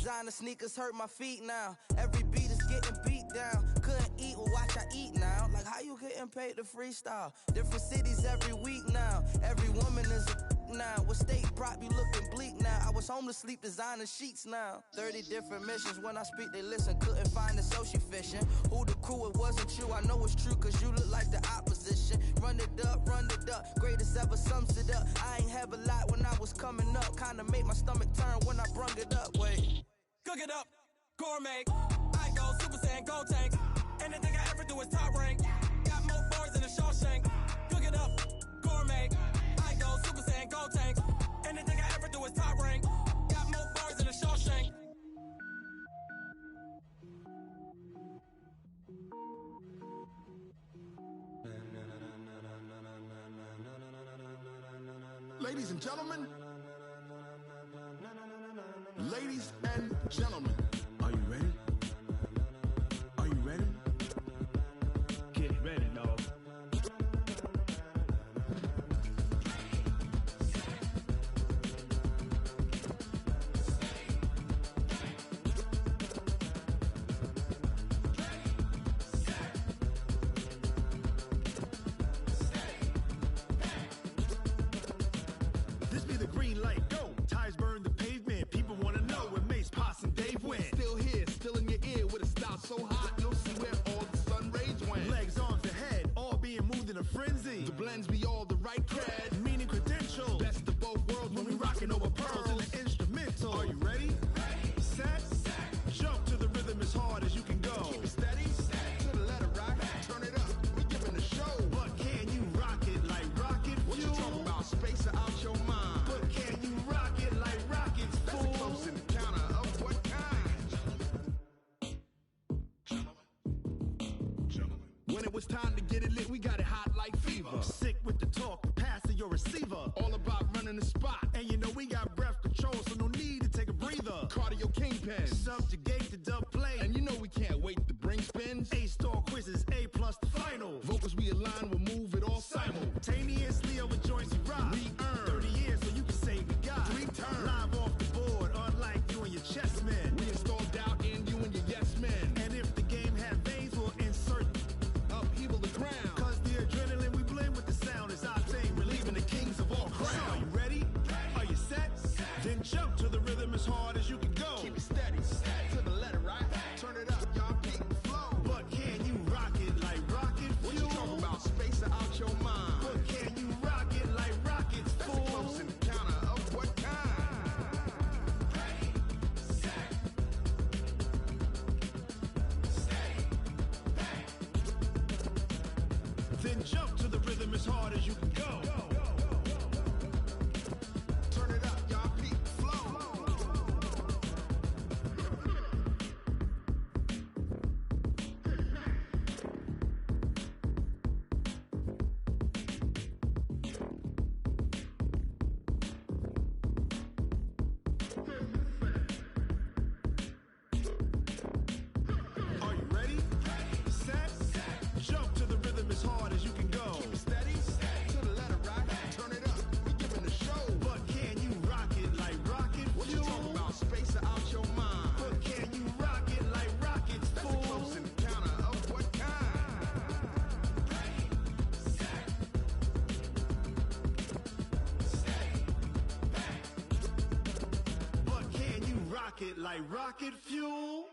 Designer sneakers hurt my feet now. Every beat is getting beat down. Couldn't eat, well watch I eat now. Like how you getting paid to freestyle? Different cities every week now. Every woman is a now. With state prop you looking bleak now. I was home to sleep designer sheets now. 30 different missions. When I speak they listen. Couldn't find it so she fishing. Who the crew, it wasn't you. I know it's true cause you look like the opposition. Run it up. Greatest ever sums it up. I ain't have a lot when I was coming up. Kinda made my stomach turn when I brung it up. Wait. Cook it up, gourmet. I go Super Saiyan, gold tank. Anything I ever do is top rank. Got more bars than a Shawshank. Cook it up, gourmet. I go Super Saiyan, gold tank. Anything I ever do is top rank. Got more bars than a Shawshank. Ladies and gentlemen, ladies and gentlemen, are you ready? Are you blends be all the right cred. Meaning credential. Best of both worlds when we rockin' over pearls in the instrumental. Are you ready? Set. Jump to the rhythm as hard as you can go. Keep it steady. To the letter rock. Turn it up. We giving a show. But can you rock it like rocket fuel? What you talking about? Space or out your mind? But can you rock it like rockets, fool? That's a close encounter of what kind? When it was time to get it lit, we got it hot like fever. Sick with the talk, passing your receiver. All about running the spot. And you know we got breath control, so no need to take a breather. Cardio kingpin, subjugate the dub play. And you know we can't wait to bring spins. A-star quizzes, A+ the final. Vocals we align, we'll move it all simultaneously over joints we rock. We earn 30 years, so you can say we got 3 turns. Live off the board, unlike you and your chess men. We installed doubt in you and your yes men. And if the game had veins, we'll insert upheaval the ground. Cause the adrenaline we blend with the sound is our thing, relieving the kings of all crowns. So are you ready? Are you set? Then jump to the rhythm as hard as you can go. Keep it steady, to the letter right. Turn it up, y'all keep the flow. But can you rock it like rocket fuel? What you talking about? Space or out your mind? But can you rock it like rockets, fool? That's a close encounter of what kind? Ready, set, stay back. Then jump to the rhythm as hard as you can go. Turn it up, y'all keep the flow. Are you ready? Set. Jump to the rhythm as hard as you can go. Keep it steady. To the letter right. Turn it up. We giving a show. But can you rock it like rocket fuel? What you talking about? Space or out your mind? But can you rock it like rockets, fool? That's a close encounter of what kind? Ready, set, stay back. But can you rock it like rocket fuel?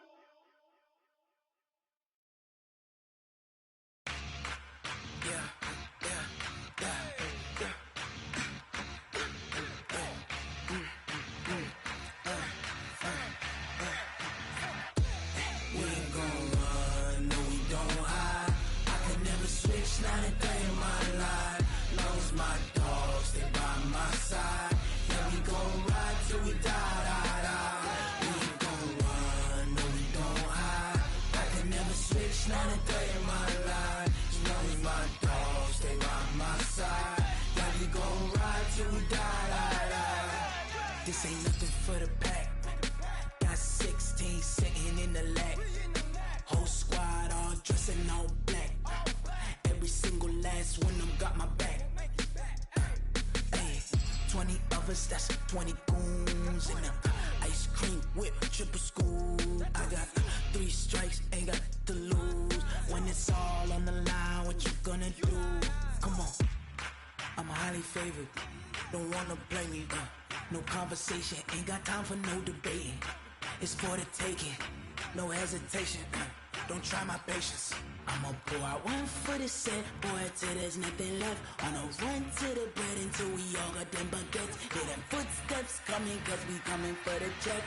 We ain't gon' run, no we don't hide. I could never switch, not a day in my life. Long as my dogs stay by my side. Yeah, we gon' ride till we die, die, die. We ain't gon' run, no we don't hide. I could never switch, not a day in my life. As long as my dogs stay by my side. Yeah, we gon' ride till we die, die, die. This ain't nothing for the pack. Got 16 sitting in the lap. Whole squad all dressed in all black. Every single last one of them got my back. Hey, 20 of us, that's 20 goons. And the ice cream whip, triple scoop. I got 3 strikes, ain't got to lose. When it's all on the line, what you gonna do? Come on, I'm highly favored. Don't wanna play me, no conversation, ain't got time for no debating. It's for the taking, no hesitation. Don't try my patience. I'ma pour out one for the set, boy, till there's nothing left. On a run to the bread until we all got them baguettes. Hear them footsteps coming, cause we coming for the check.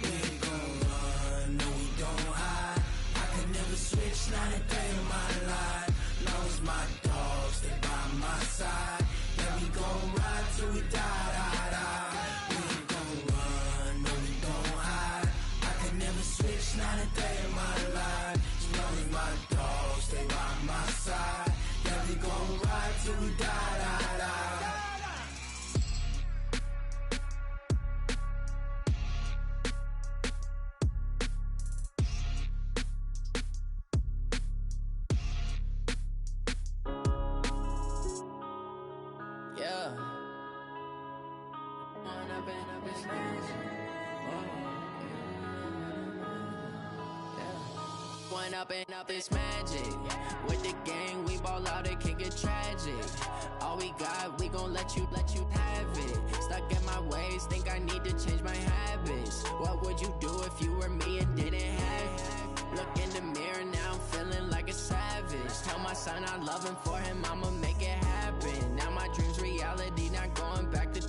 We ain't gon' run, no we don't hide. I could never switch, not a day in my life. Long as my dogs stay by my side. Yeah, we gon' ride till we die, die, die. We ain't gon' run, no we don't hide. I could never switch, not a day in my life. As long as my dogs stay by my side. Yeah, we gon' ride till we die, die, die. Yeah. One up and up is magic. With the gang, we ball out, it can get tragic. All we got, we gon' let you have it. Stuck in my ways, think I need to change my habits. What would you do if you were me and didn't have it? Look in the mirror, now I'm feeling like a savage. Tell myself son, I love him. For him, I'ma make it happen. Now my dream's reality, not going back to.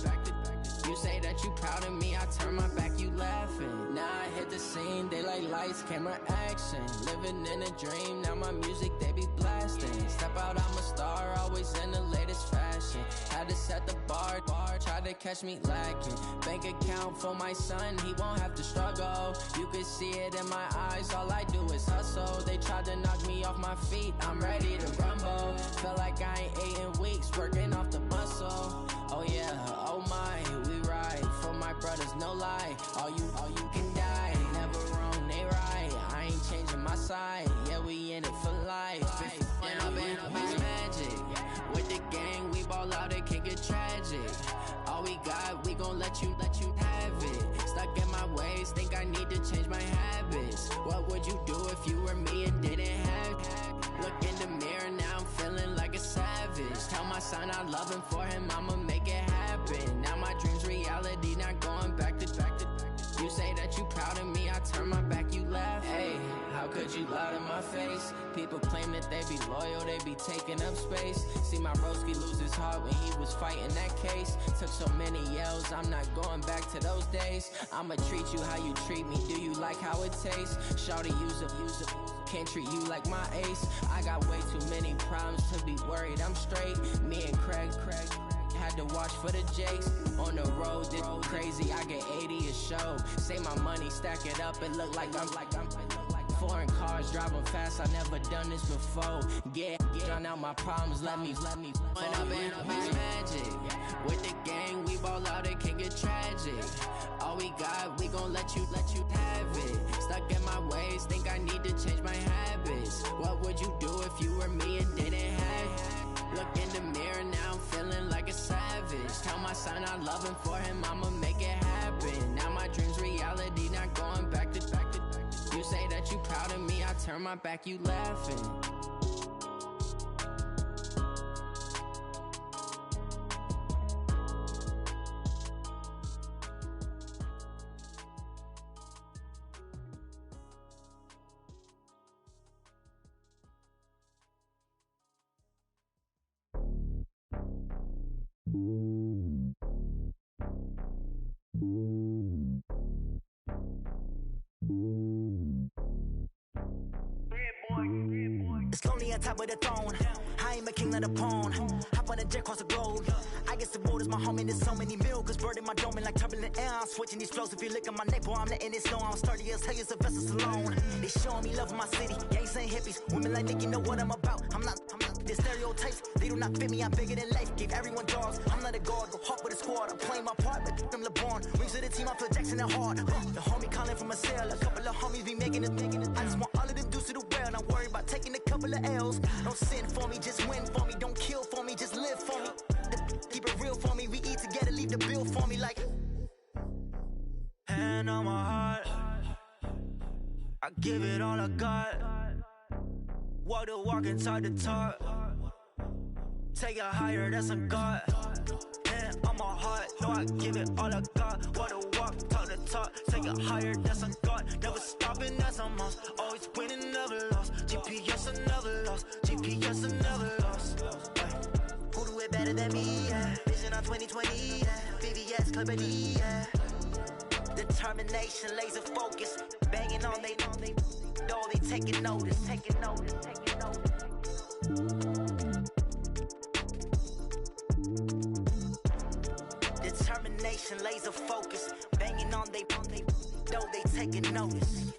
You say that you proud of me, I turn my back, you laughing. Now I hit the scene, daylight lights, camera action. Living in a dream, now my music, they be blasting. Step out, I'm a star, always in the latest fashion. Had to set the bar, try to catch me lacking. Bank account for my son, he won't have to struggle. You can see it in my eyes, all I do is hustle. They tried to knock me off my feet, I'm ready to rumble. Felt like I ain't ate in weeks, working off the muscle. Oh yeah, oh my, we ride for my brothers, no lie. All you can die, never wrong, they right. I ain't changing my side, yeah, we in it for life. And I've been magic. With the gang, we ball out, it can get tragic. All we got, we gon' let you have it. Stuck in my ways, think I need to change my habits. What would you do if you were me and didn't have? Look in the mirror, now I'm feeling like a savage. Tell my son I love him, for him I'ma make it happen. Now my dream's reality, not going back to. You say that you proud of me, I turn my back, you laugh. Hey, how could you lie to my face? People claim that they be loyal, they be taking up space. See my broski lose his heart when he was fighting that case. Took so many yells, I'm not going back to those days. I'ma treat you how you treat me, do you like how it tastes? Shawty, use it. Can't treat you like my ace. I got way too many problems to be worried, I'm straight. Me and Craig had to watch for the Jakes. On the road, this crazy, I get 80 a show. Say my money, stack it up, it look like I'm foreign cars, driving fast, I never done this before. Get drown out my problems, let me When I've been magic. With the gang, we ball out, it can get tragic. All we got, we gon' let you have it. Stuck in my ways, think I need to change my habits. What would you do if you were me and didn't have? Look in the mirror, now I'm feeling like a savage. Tell my son I love him, for him I'ma make it happen. Now my dream's reality, not going back to. You say that you proud of me, I turn my back, you laughing. It's lonely on top of the throne. I am a king of the pawn. Hop on a jet across the globe. I guess the road is my home and there's so many milkers burning my dome like turbulent air. I'm switching these flows. If you look at my neck, boy, I'm letting it slow. I'm sturdy as hell, it's a vessel alone. They showing me love in my city. Gangs and hippies, women like Nick, you know what I'm about. I'm not the stereotypes. They do not fit me. I'm bigger than life. Give everyone dogs. I'm not a guard. Go hard with a squad. I'm playing my part, but I'm LeBron. Rings of the team, I feel Jackson and hard. The homie calling from a cell. A couple of homies be making it. I just want all of them dudes to the well. Not worried about taking a couple of L's. Don't sin for me, just win for me. Don't kill for me, just live for me. Keep it real for me. We eat together, leave the bill for me like. Hand on my heart, I give it all I got. Walk the walk and talk the talk. Take it higher, that's a God. Hand on my heart, no, I give it all I got. Walk the walk, talk the talk. Take it higher, that's a God. Never stopping, that's a must. Always winning, never lost. GPS, I never lost. GPS, I never lost. Who do it better than me? Yeah. Vision on 2020. Yeah. VVS, Clippity. Yeah. Determination, laser focus. Banging on they door, they taking notice. Determination, laser focus. Banging on they door, they taking notice.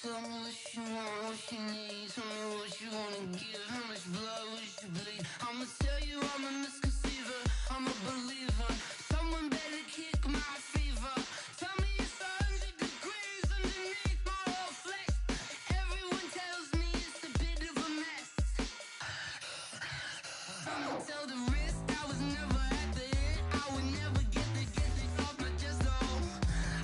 Tell me what you want, what you need. Tell me what you wanna give. How much blood would you bleed? I'ma tell you I'm a misconceiver. I'm a believer. Someone better kick my fever. Tell me it's 100 degrees underneath my whole flesh. Everyone tells me it's a bit of a mess. I'ma tell the risk I was never at the end. I would never get this off my chest though.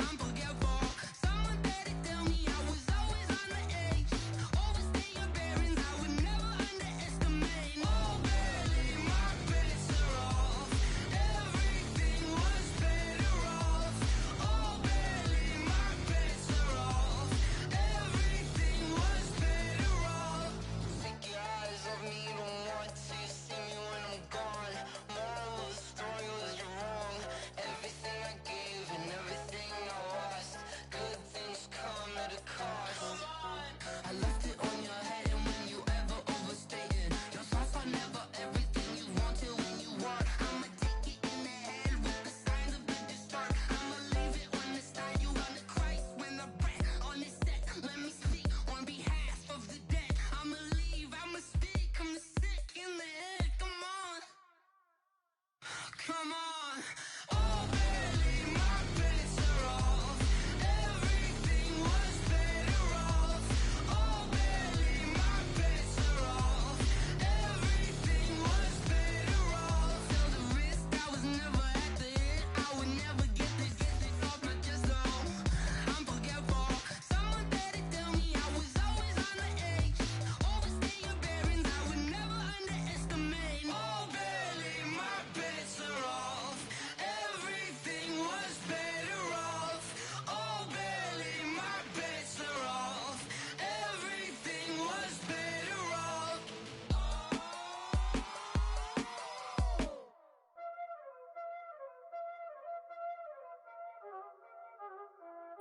I'm forgetful. Someone better tell me I was always on the edge. Overstay your bearings, I would never underestimate. Oh, barely my best.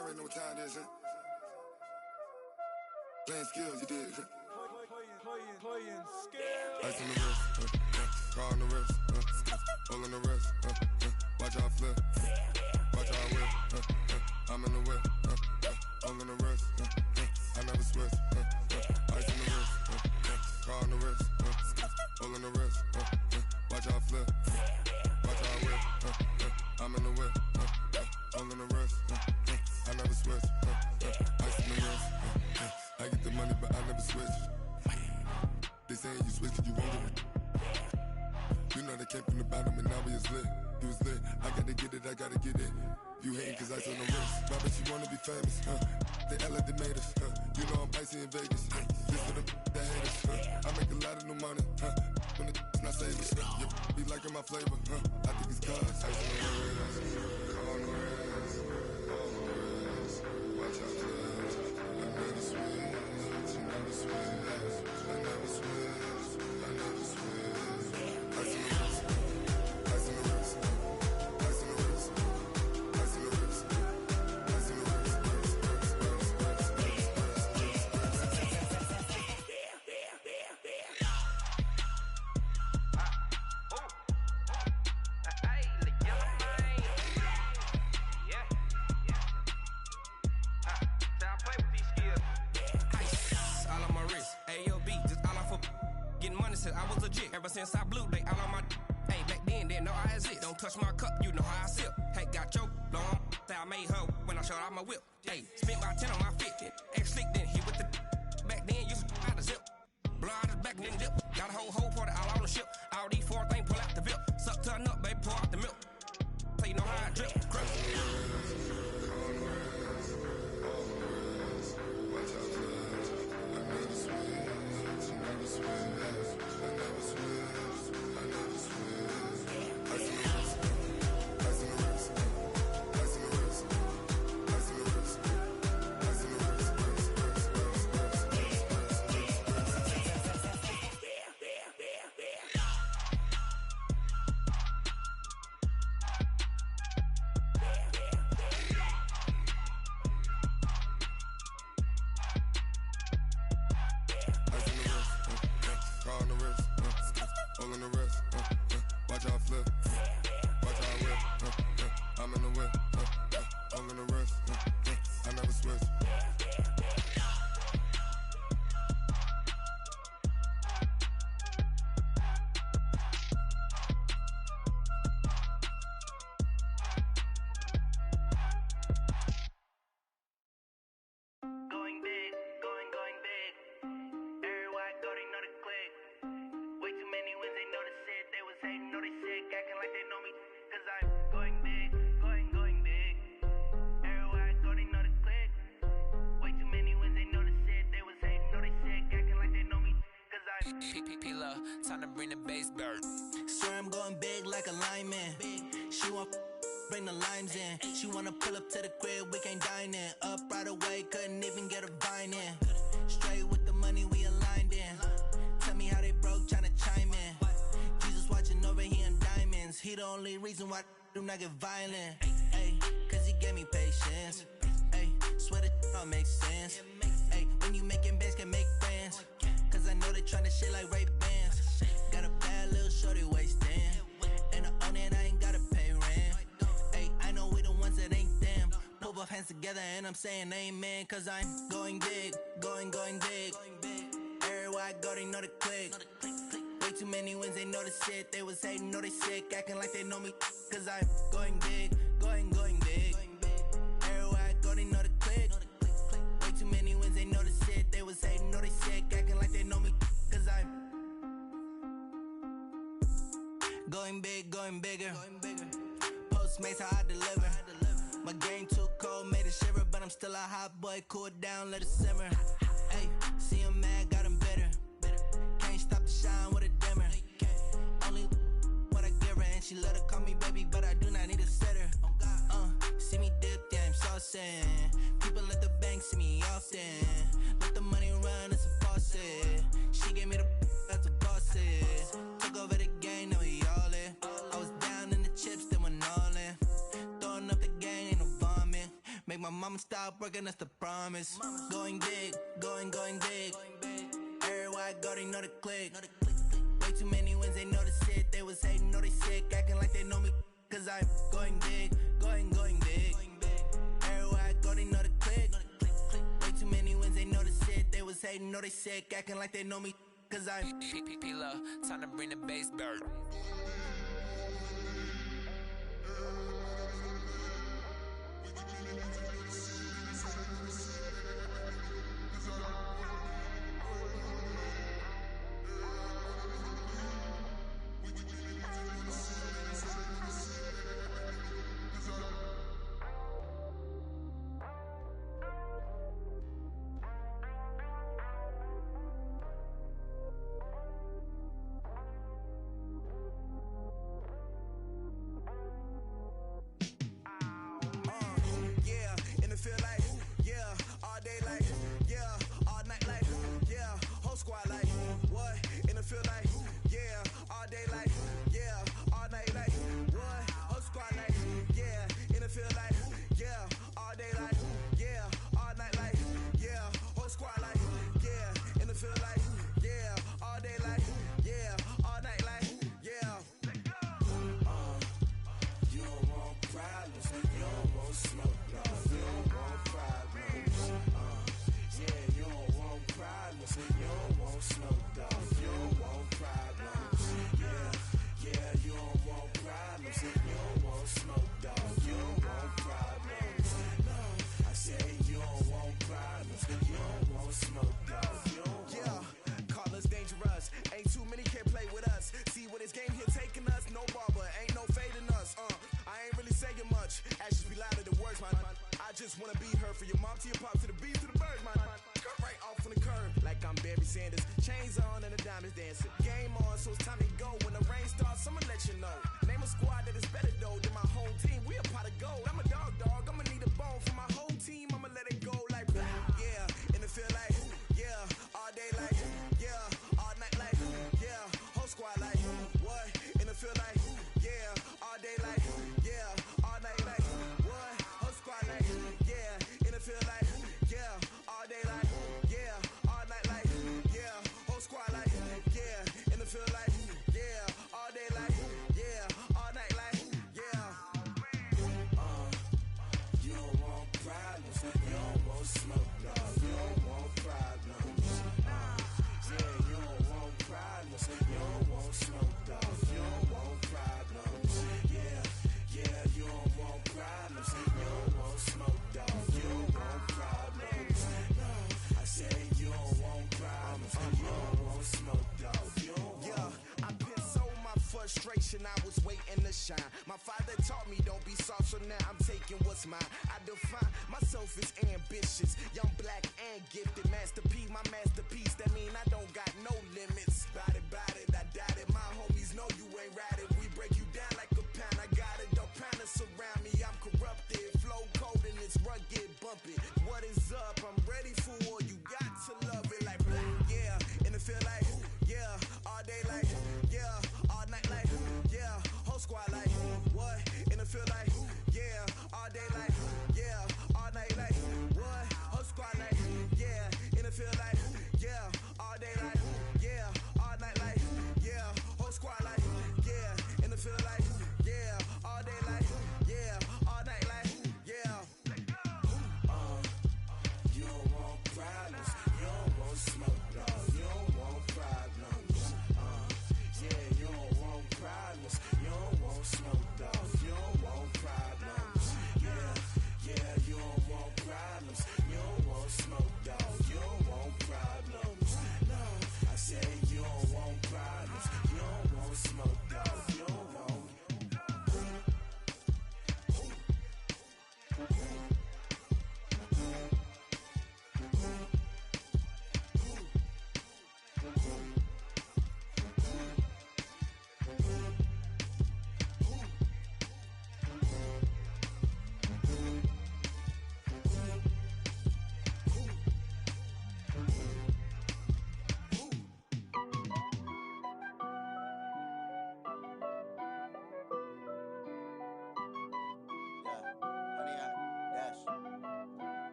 y'all already know what time it is, huh? Playing skills, you did. Playing skills. Ice on the wrist, car on the wrist, hole in the wrist, watch how I flip, watch how I whip, I'm in the whip, hole in the wrist, I never switch, ice on the wrist, car on the wrist, hole in the wrist, watch how I flip, watch how I whip, I'm in the whip, hole in the wrist, I never switch, ice on the wrist, I get the money but I never switch. They saying you switch 'cause you won't get it. You know they came from the bottom and now we is lit. You was lit, I gotta get it, I gotta get it. You hating 'cause ice on the wrist. Why bet you wanna be famous, They act like they made us, You know I'm icy in Vegas, This for the that hate us, I make a lot of new money, When the not saving, yeah, be liking my flavor, I think it's cause ice on the wrist, on the wrist, on the wrist. Watch out, cuz I never switch, you never switch. I never switch, I never switch. Ice in the wrist, ice in the wrist, ice in the wrist, ice in the wrist, ice in the wrist, I was legit ever since I blew they all on my hey back then didn't know I exist. Don't touch my cup, you know how I sip. Hey, got your long that I made her when I showed out my whip. Hey, spent about 10 on my fit. X slick then hit with the back then used to out the zip. Blow out his back then dip. Got a whole party all on the ship. All these four things pull out the VIP. Suck turn up, baby, pour out the milk. So you know how I drip. Crush. Time to bring the bass bird. Swear I'm going big like a lineman. She want bring the limes in. She wanna pull up to the crib, we can't dine in. Up right away, couldn't even get a vine in. Straight with the money we aligned in. Tell me how they broke, tryna chime in. Jesus watching over here in diamonds. He the only reason why I do not get violent. Ay, cause he gave me patience. Ay, swear that all makes sense. Ay, when you making bands, can make friends. Cause I know they tryna shit like Ray Bans. Got a bad little shorty wasting. And I own it, I ain't gotta pay rent. Ay, I know we the ones that ain't them. Pull both hands together and I'm saying amen. Cause I'm going big, going big. Everywhere I go, they know the click. Way too many wins, they know the shit. They was hating, know they sick, acting like they know me. Cause I'm going big, going big. Everywhere I go, they know the click. Way too many wins, they know the shit. They was hating, know they sick, acting like they know me. Cause I'm going big, going bigger. Postmates, how I deliver. My game too cold, made it shiver. But I'm still a hot boy, cool it down, let it simmer. Hey, see him mad, got him bitter. Can't stop the shine with a dimmer. Only what I give her, and she let her call me baby, but I do not need a sitter. See me dip, yeah, I'm saucing. People at the bank see me often. Let the money run, it's a faucet. She gave me the that's a bosses. Took over the game, now we all in. I was down in the chips, then went all in. Throwing up the gang, ain't no vomit. Make make my mama stop working, that's the promise. Going big, going big. Everywhere I go, they know the click. Way too many wins, they know the shit. They was hating, know they sick, acting like they know me. Cause I'm going big, going big. Everywhere I go, they know the click. Way too many wins, they know the shit. They was hating, know they sick, acting like they know me. Cause I'm P-Lo, time to bring the bass bird. I was waiting to shine. My father taught me don't be soft, so now I'm taking what's mine. I define myself as ambitious, young, black, and gifted. Master P, my masterpiece. That mean I don't got no limits. Bout it, I doubt it. My homies know you ain't ratted. We break you down like a pound. I got it, don't pound to surround me. I'm corrupted, flow cold and it's rugged, bumpy. What is up? I'm ready for war. You got to love it like black, yeah. And it feel like, yeah, all day like, yeah, all night like, yeah, whole squad like, what? And it feel like, yeah, all day like, yeah, all night like, what?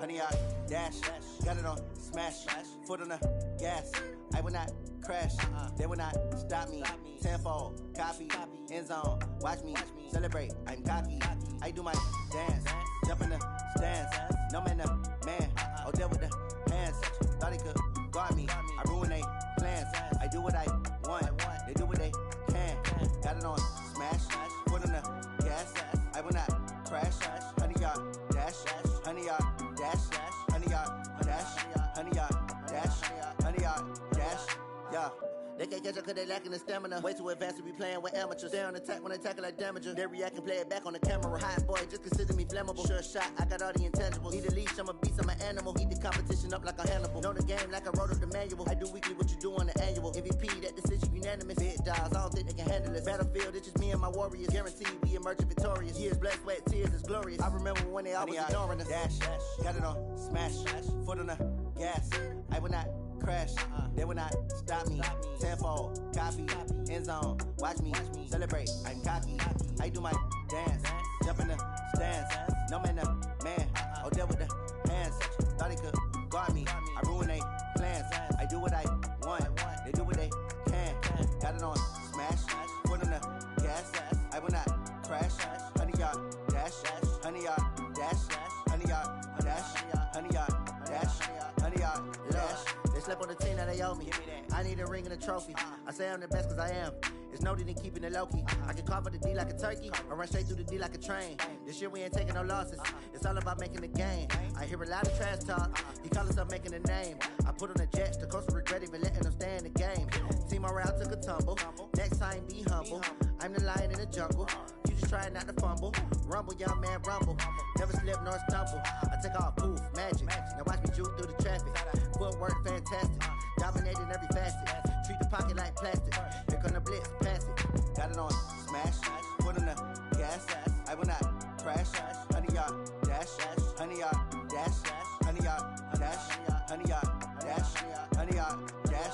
honey yard, dash, got it on, smash, foot on the gas. I will not crash, they will not stop me. Tenfold, copy, end zone, watch me celebrate. I'm cocky, I do my dance, jump in the stands. No man, the man, oh, deal with the hands. Thought he could guard me, I ruin they plans. I do what I want, they do what they can. Got it on, smash, foot on the gas. I will not crash, honey yard, dash, honey yard, dash, honey yard, dash, honey yard, dash, honey yard, dash, yeah. They can't catch up cause they lacking the stamina. Way too advanced to be playing with amateurs. Stay on attack when I tackle like damager. They react and play it back on the camera. Hot boy, just consider me flammable. Sure shot, I got all the intangibles. Need a leash, I'm a beast, I'm an animal. Heat the competition up like a Hannibal. Know the game like I wrote up the manual. I do weekly what you do on the annual. MVP, that decision unanimous. Big dogs, I don't think they can handle this. Battlefield, it's just me and my warriors. Guaranteed we emerge victorious. Years, blood, sweat, tears, it's glorious. I remember when they always ignoring us. Dash, got it on, smash, foot on the gas. I will not crash, they will not stop me. Tenfold, copy, end zone, watch me celebrate. I'm cocky, I do my dance, jump in the stands. No man, the man, oh, deal with the hands. Thought he could guard me, I ruin they plans. I do what I want, they do what they can. Got it on, smash, foot on the gas. I will not crash, honey yard, dash, honey yard, dash, honey yard, dash, honey yard, dash, honey yard, dash. They slept on the team that they owe me. I need a ring and a trophy. I say I'm the best cause I am. It's no need in keeping it low-key. I can carve up the D like a turkey or run straight through the D like a train. This year we ain't taking no losses. It's all about making the game. I hear a lot of trash talk. He call himself making a name. I put on the jets. The coach will regret even letting them stay in the game. Team morale took a tumble. Next time be humble. I'm the lion in the jungle. You just trying not to fumble. Rumble, young man, rumble. Never slip nor stumble. I take off, poof, magic. Now watch me juke through the traffic. Footwork fantastic. Dominating every facet. Treat the pocket like plastic. Here come the blitz, pass it. Got it on, smash, foot on the gas. I will not crash, honey yard, dash, honey yard, dash, honey yard, dash, honey yard, dash, honey yard, dash.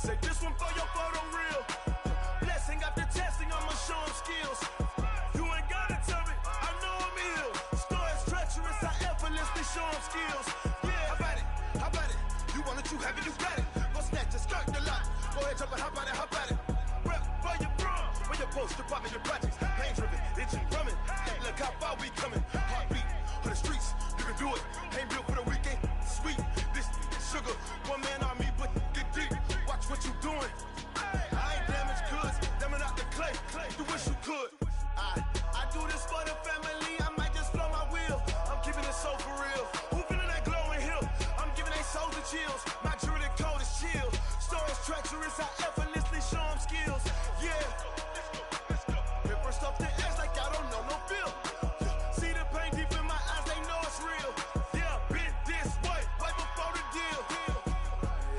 Say this one for your photo reel. Blessing after testing, I'ma show 'em skills. skills. Yeah, how about it? How about it? You want it, you have it, you got it. Go snatch it, skirt the lot. Go ahead, jump it, how about it? How about it? Rep for your bro, when your post, your poppin', your projects. Pain driven, itching, drumming. Look how far we coming. Heartbeat for the streets, you can do it. Ain't built for the weekend. Sweet, this sugar, one man army, but get deep. Watch what you doing. I ain't damaged goods, damn it out the clay. You wish you could. I do this for the family. I might just blow my wheel. I'm keeping it so for real. Who feeling that glowing hill? I'm giving they souls the chills. My jewelry code is chill. Stories treacherous, I effortlessly show them skills. Yeah. Paper stuff the edge like I don't know no feel. See the pain deep in my eyes, they know it's real. Yeah, been this way, right before the deal.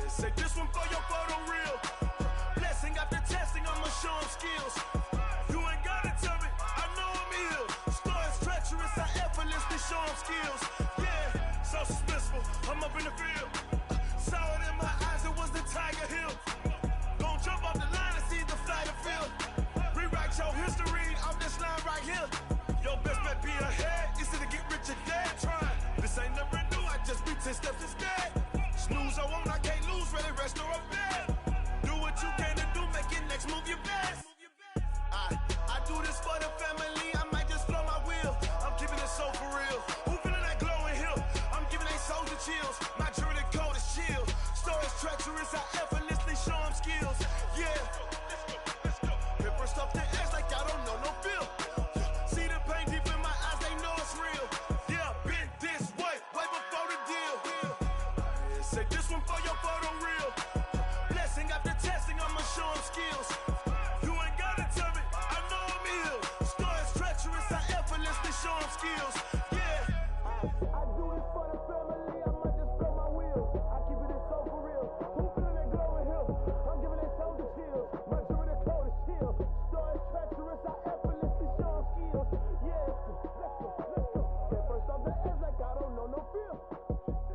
Say this one for your photo real. Blessing after testing, I'ma show them skills. You ain't gotta tell me, I know I'm ill. Stories treacherous, I effortlessly show them skills. Yeah, so suspenseful, I'm up in the field. Saw it in my eyes, it was the Tiger Hill. Gon' jump off the line and see the flight of field. Rewrite your history off this line right here. Your best bet be ahead, easy to get rich or dead trying. This ain't never new, I just be 10 steps instead. Snooze I won't, I can't lose, ready, rest or I'm dead. Do what you can to do, make your next move your best. I do this for the family, I might just blow my wheel. I'm keeping it so for real. Who feeling that glowing hill? I'm giving they souls the chills. My jewelry code is chill. Stories treacherous, I effortlessly show them skills. Yeah. Paper stuff the edge like I don't know no feel. See the pain deep in my eyes, they know it's real. Yeah, been this way, way before the deal. Say this one for your photo real. Blessing after testing, I'ma show them skills. You ain't gotta tell me, I know I'm ill. Stories treacherous, I effortlessly show them skills. Yeah. I do this for the family, I might just blow my wheel. I keep it so for real. Who feeling that glowing hill? I'm giving they souls the chills. My jewelry code is chill. Stories treacherous, I effortlessly show them skills. Yeah. Let's go. Get first off the edge like I don't know no feel.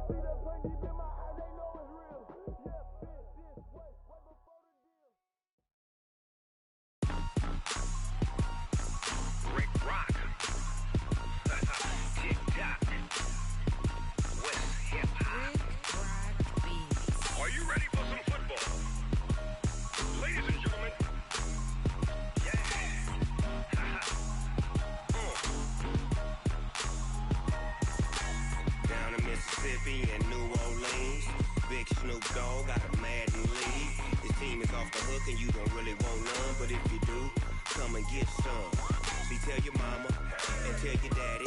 See the pain deep in my eyes, they know it's real. Yeah, been this way, way before the deal. Rick Rock. TikTok. West Hip Hop. Are you ready for some football? Ladies and gentlemen. Yeah. Down in Mississippi and New Orleans, Big Snoop Dogg got a Madden league. His team is off the hook and you don't really want none, but if you do, come and get some. See, tell your mama and tell your daddy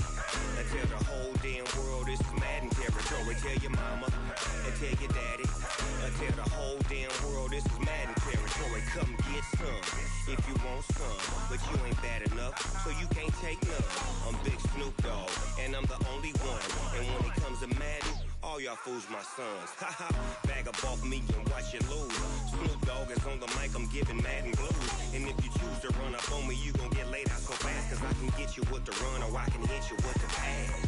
and tell the whole damn world this is Madden territory. Tell your mama and tell your daddy and tell the whole damn world this is Madden territory. Come get some if you want some, but you ain't bad enough, so you can't take none. I'm Big Snoop Dogg and I'm the only one, and when it comes to Madden, all y'all fools my sons. Haha, bag up off me and watch you lose. Snoop Dogg is on the mic, I'm giving Madden blues. And if you choose to run up on me, you gon' get laid out so fast, cause I can get you with the run or I can hit you with the pass.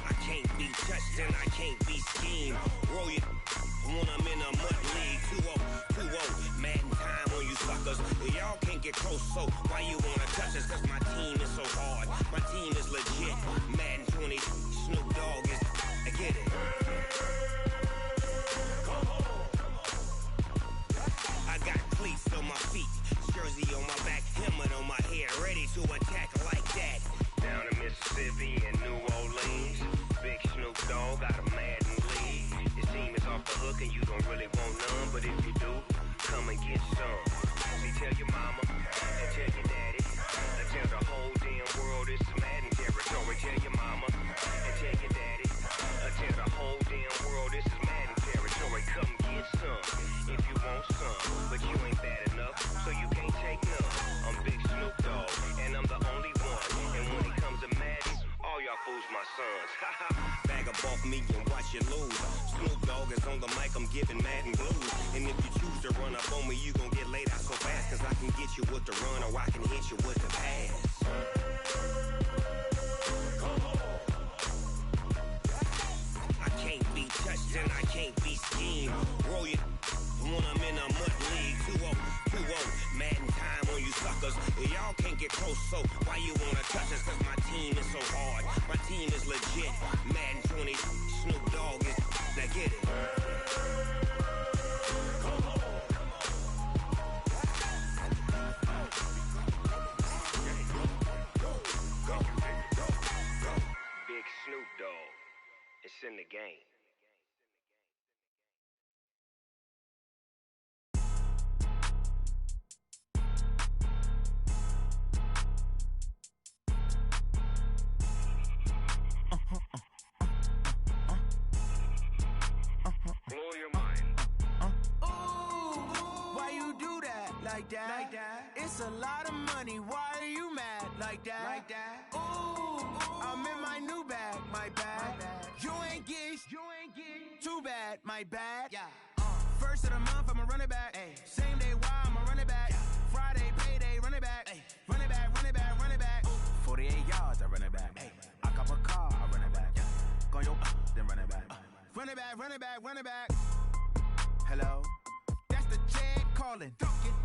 I can't be touched and I can't be schemed. Roll you when I'm in a mud league. 2-0, Madden time on you suckers. Y'all can't get close, so why you wanna touch us? Cause my team is so hard, my team is legit. Madden 20, Snoop Dogg is, I get it. I got cleats on my feet, jersey on my back, helmet on my head, ready to attack like that. Down in Mississippi and New Orleans, Big Snoop Dogg got a Madden league. His team is off the hook and you don't really want none, but if you do, come and get some. See, tell your mama and tell your daddy and tell the whole damn world this is Madden territory. Tell your mama and tell your daddy and tell the whole damn world this is Madden territory. Come get some if you want some, but you ain't bad enough, so you can't take none. I'm Big Snoop Dogg and I'm the only one, and when it comes to Madden, all y'all fools my sons. Haha, bag up off me and watch you lose. Snoop Dogg is on the mic, I'm giving Madden blues. And if you choose to run up on me, you gon' get laid out so fast, cause I can get you with the run or I can hit you with the pass. I can't be touched and I can't be schemed. Roll you when I'm in a mud league. 2-0, Madden time on you suckers. Y'all can't get close. control, so why you wanna touch us? Cause my team is so hard. My team is legit. Madden 20, Snoop Dogg is, now get it. Big Snoop Dogg, it's in the game. Blow your mind. Why you do that? Like that? It's a lot of money. Why are you mad? Like that? Ooh, I'm in my new bag. My bad. You ain't get. Too bad. My bad. Yeah. First of the month, I'ma run it back. Ay. Same day, why I'ma run it back. Friday, payday, run it back. Ay. Run it back, run it back, run it back. 48 yards, I run it back. Ay. I cop a car, I run it back. Go your then run it back. Run it back, run it back, run it back. Hello? That's the jag calling.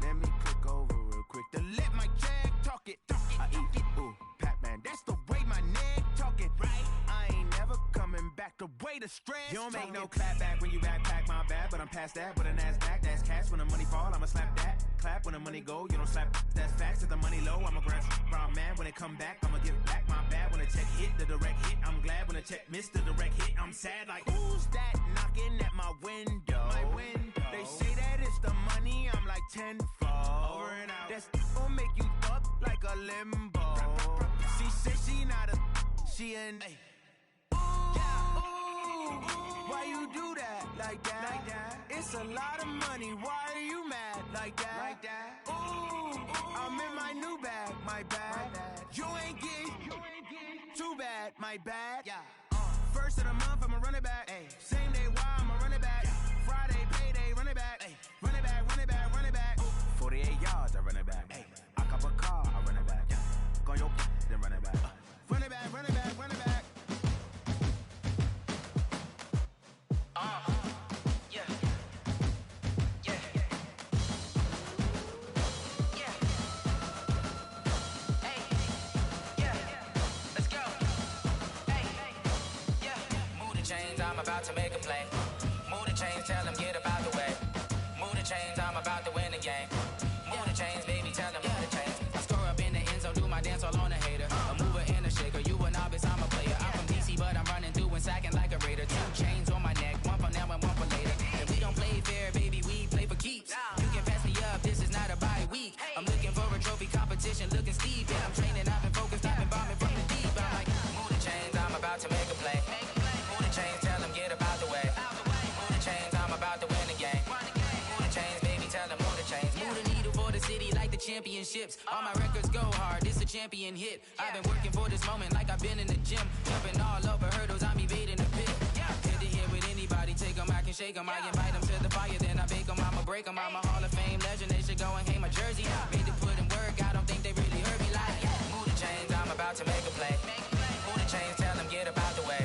Let me click over real quick to let my jag talk it. I eat it, ooh, Pac-Man. That's the way my neck talking. Right? I ain't never coming back the way the stress. You don't make no clap back when you backpack, my bad, but I'm past that. With a NASDAQ, that's cash. When the money fall, I'ma slap that. Clap when the money go, you don't slap. That's facts. If the money low, I'ma grab. Brown man, when it come back, I'ma give back. My bad when the check hit, the direct hit. I'm glad when the check missed the direct hit. I'm sad like, who's that knocking at my window? My window. They say that it's the money, I'm like tenfold. Over and out. That's gon' make you up like a limbo. She said she not a, she an. Why you do that? Like that? It's a lot of money. Why are you mad? Like that? Ooh, I'm in my new bag. My bad. You ain't get. Too bad. My bad. Yeah. First of the month, I'ma run it back. Ay. Same day, why I'ma run it back. Friday, payday, run it back. Ay. Run it back, run it back, run it back. 48 yards, I run it back. Ay. I cop a car, I run it back. Go your then run it back. Run it back, run it back, run it back. Yeah. Hey. Yeah. Let's go. Hey. Yeah. Move the chains, I'm about to make a play. Move the chains, tell them get about the way. Move the chains, I'm about to win the game. Move the chains, baby, tell them move the chains. I score up in the end zone, do my dance all on a hater. A mover and a shaker, you a novice, I'm a player. I'm from DC, but I'm running through and sacking like a raider. 2 chains on my neck, one for now and one for later. If we don't play fair, baby, we play for keeps. You can pass me up, this is not a bye week. I'm looking for a trophy competition, looking steep. Yeah, I'm training, I've been focused, I've been bombing from the deep. I'm like, move the chains, I'm about to make a play. Move the chains, tell them get about the way. Move the chains, I'm about to win the game. Move the chains, baby, tell them move the chains. Move the needle for the city like the championships. All my records go hard, this a champion hit. I've been working for this moment like I've been in the gym. Jumping all over hurdles, I'm evading the pit. Head to head with anybody, take them, I can shake them. I invite them to the fire, then I bake them, I'ma break them. I'm a Hall of Fame legend, they should go and hang my jersey. Made to put in work, I don't think they really heard me like, move the chains, I'm about to make a play. Move the chains, tell them get about the way.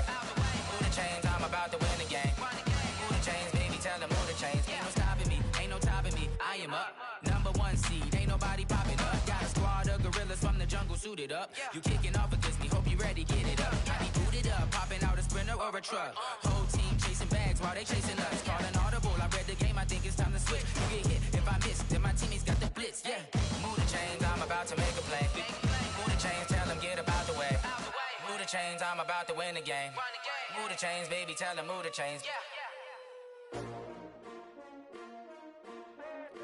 Move the chains, I'm about to win the game. Move the chains, baby, tell them move the chains. Ain't no stopping me, ain't no topping me, I am up. Number 1 seed, ain't nobody popping up. Got a squad of gorillas from the jungle suited up. You kicking off against me, hope you ready, get it up. I be booted up, popping out a sprinter or a truck. Whole team chasing bags while they chasing us. Calling audible, I read the game, I think it's time to switch. You get hit, if I miss, then my teammates got the blitz, yeah. Move the chains, I'm about to make a play. Move the chains, tell them get about the way. Move the chains, I'm about to win the game. Move the chains, baby, tell them move the chains.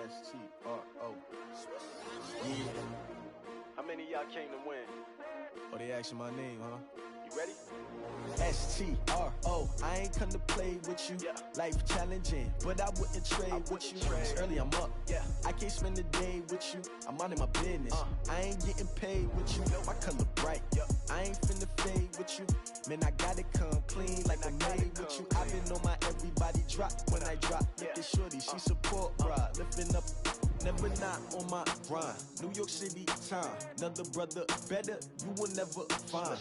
S-T-R-O. Yeah. How many of y'all came to win? Oh, they asking my name, huh? You ready? S-T-R-O. I ain't come to play with you. Life challenging, but I wouldn't trade with you. It's early, I'm up. I can't spend the day with you. I'm minding my business. I ain't getting paid with you. My color bright. I ain't finna fade with you. Man, I gotta come clean like I'm made with you. I've been on my everybody drop when I drop. Look at shorty, she support ride. Lifting up, never not on my grind. New York City time, another brother better, you will never find.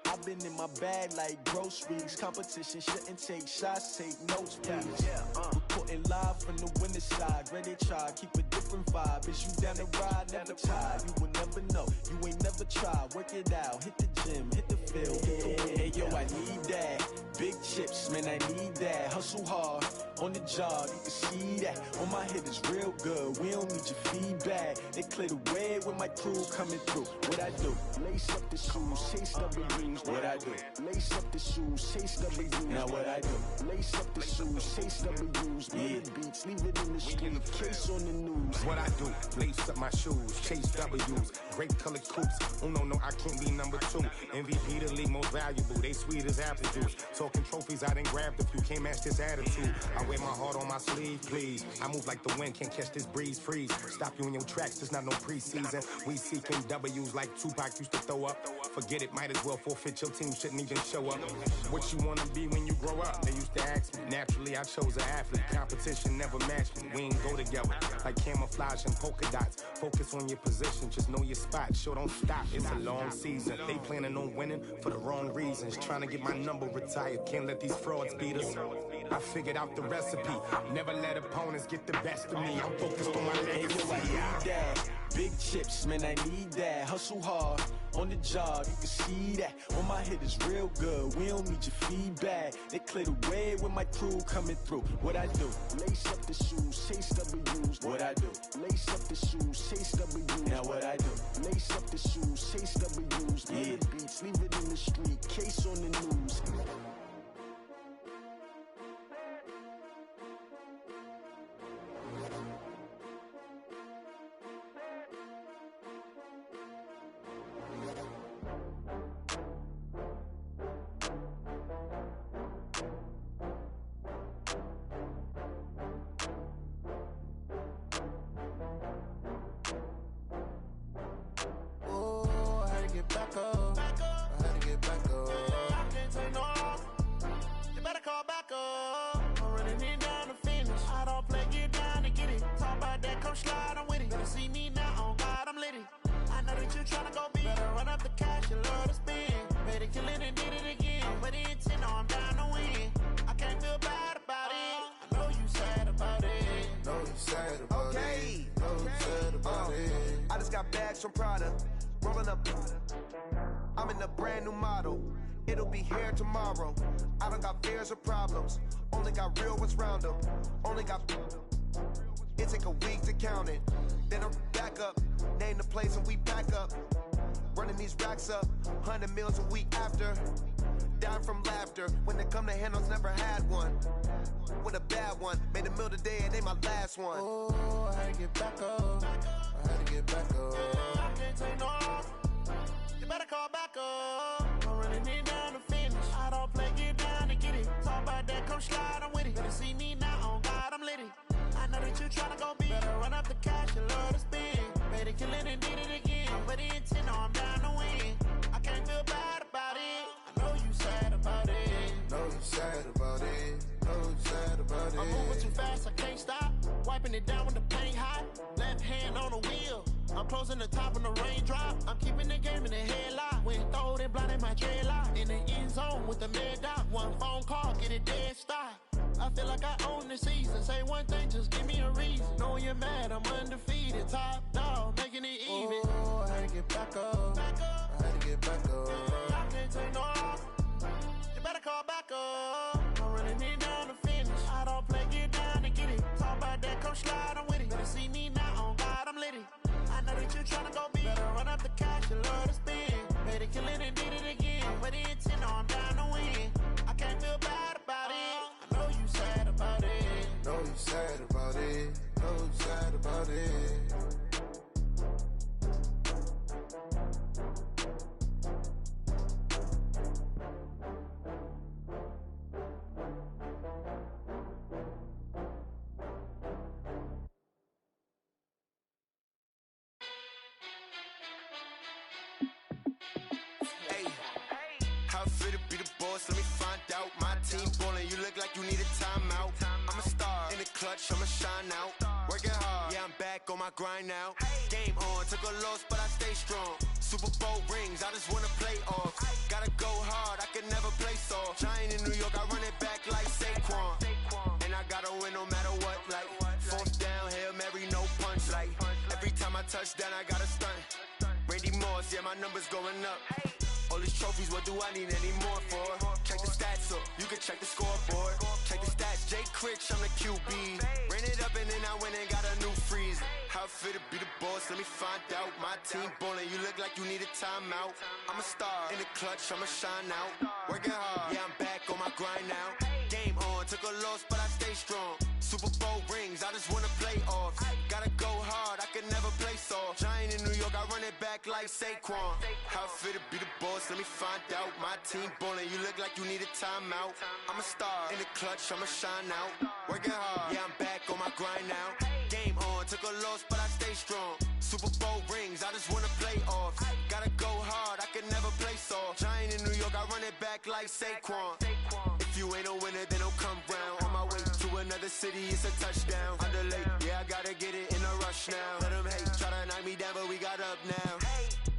I've been in my bag like groceries. Competition shouldn't take shots, take notes, please. Reporting live from the winter side. Ready to try, keep a different vibe. Is you down the ride, never tired. You will never know, you ain't never tried. Work it out, hit the gym, hit the field. Hey, yo, I need that. Big chips, man, I need that. Hustle hard, on the job, you can see that. On my head is real good, we don't need your feedback. They clear the way with my crew coming through. What I do? Lace up the shoes, chase W's. What I do? Lace up the shoes, chase W's. Now what I do? Lace up the shoes, chase W's. Yeah. Beats, leave it in the street, case on the news. What I do? Lace up my shoes, chase W's. Great colored coops. Oh no, I can't be number 2. MVP the league most valuable. They sweet as apple juice. Talking trophies, I didn't grab the few. Can't match this attitude. I wear my heart on my sleeve, please. I move like the wind, can't catch this breeze, freeze. Stop you in your tracks, there's not no preseason. We seeking W's like Tupac used to throw up. Forget it, might as well forfeit. Your team shouldn't even show up. What you wanna be when you grow up? They used to ask me. Naturally, I chose an athlete. Competition never matched me. We ain't go together like camouflage and polka dots. Focus on your position, just know your spot. Sure, don't stop. It's a long season. They planning on winning for the wrong reasons. Trying to get my number retired. Can't let these frauds beat us. I figured out the recipe. Never let opponents get the best of me. I'm focused on my legacy. I need that. Big chips, man, I need that. Hustle hard, on the job, you can see that. On my head is real good, we don't need your feedback. They clear the way with my crew coming through. What I do? Lace up the shoes, chase W's. What I do? Lace up the shoes, chase W's. Now what I do? Lace up the shoes, chase W's. Yeah. Beats, leave it in the street, case on the news. From Prada, rolling up. I'm in a brand new model. It'll be here tomorrow. I don't got fears or problems. Only got real ones round them. Only got. It take a week to count it. Then I'm back up. Name the place and we back up. Running these racks up. 100 meals a week after. Dying from laughter. When they come to handles, never had one. With a bad one. Made a meal today and they my last one. Oh, I had to get back up. I had to get back up. I can't take no loss. You better call back up. I'm running it down to finish. I don't play, get down to get it. Talk about that, come slide, I'm with it. Better see me now, on God, I'm litty. I know that you tryna go big. Better run up the cash, you love to spend. Made it, kill it, and did it again. But the intent, no, I'm down to win. I can't feel bad about it. I know you sad about it. Know you sad about it. Know you sad about it. I'm moving too fast, I can't stop. Wiping it down when the paint hot. Left hand on the wheel. I'm closing the top when the raindrop. I'm keeping the game in the headlock. When throwed and blinded my dreadlock. In the end zone with the mad dot. One phone call, get it dead stop. I feel like I own the season. Say one thing, just give me a reason. Knowing you're mad, I'm undefeated. Top dog, making it even. Oh, I had to get back up. I had to get back up. I can't take no loss. You better call back up. I'm running it down to finish. I don't play, get down to get it. Talk about that, come slide, I'm with it. Better see me now, on God, I'm litty. I know that you tryna go big. Better run up the cash, you love to spend. Made it, kill it, and did it again. But the intent, no, I'm down to win. I can't feel bad about it. I know you sad about it. Know you sad about it. Know you sad about it. Let me find out. My team ballin', you look like you need a timeout. I'm a star in the clutch, I'ma shine out. Working hard, yeah, I'm back back on my grind now. Game on, took a loss, but I stay strong. Super Bowl rings, I just wanna play off. Gotta go hard, I can never play soft. Giant in New York, I run it back like Saquon. And I gotta win no matter what, like fourth down, Hail Mary, no punch. Like every time I touch down, I gotta stunt. Randy Moss, yeah, my numbers going up. All these trophies, what do I need any more for? Check the stats up, you can check the scoreboard. Check the stats, Jay Critch, I'm the QB. Ran it up and then I went and got a new freeze. How it feel to be the boss, let me find out. My team ballin', you look like you need a timeout. I'm a star, in the clutch, I'ma shine out. Working hard, yeah, I'm back on my grind now. Game on, took a loss, but I stay strong. Super Bowl rings, I just wanna play off. Gotta go hard, I can never play soft. Giant in New York, I run it back like Saquon. How it feel to be the boss, let me find out. My team ballin', you look like you need a timeout. I'm a star, in the clutch, I'ma shine out. Working hard, yeah, I'm back on my grind now. Game on, took a loss, but I stay strong. Super Bowl rings, I just wanna play off. Gotta go hard, I can never play soft. Giant in New York, I run it back like Saquon. If you ain't a winner, then don't come round. On my way to another city, it's a touchdown. Underlay, yeah, I gotta get it in a rush now. Let them hate, try to knock me down, but we got up now.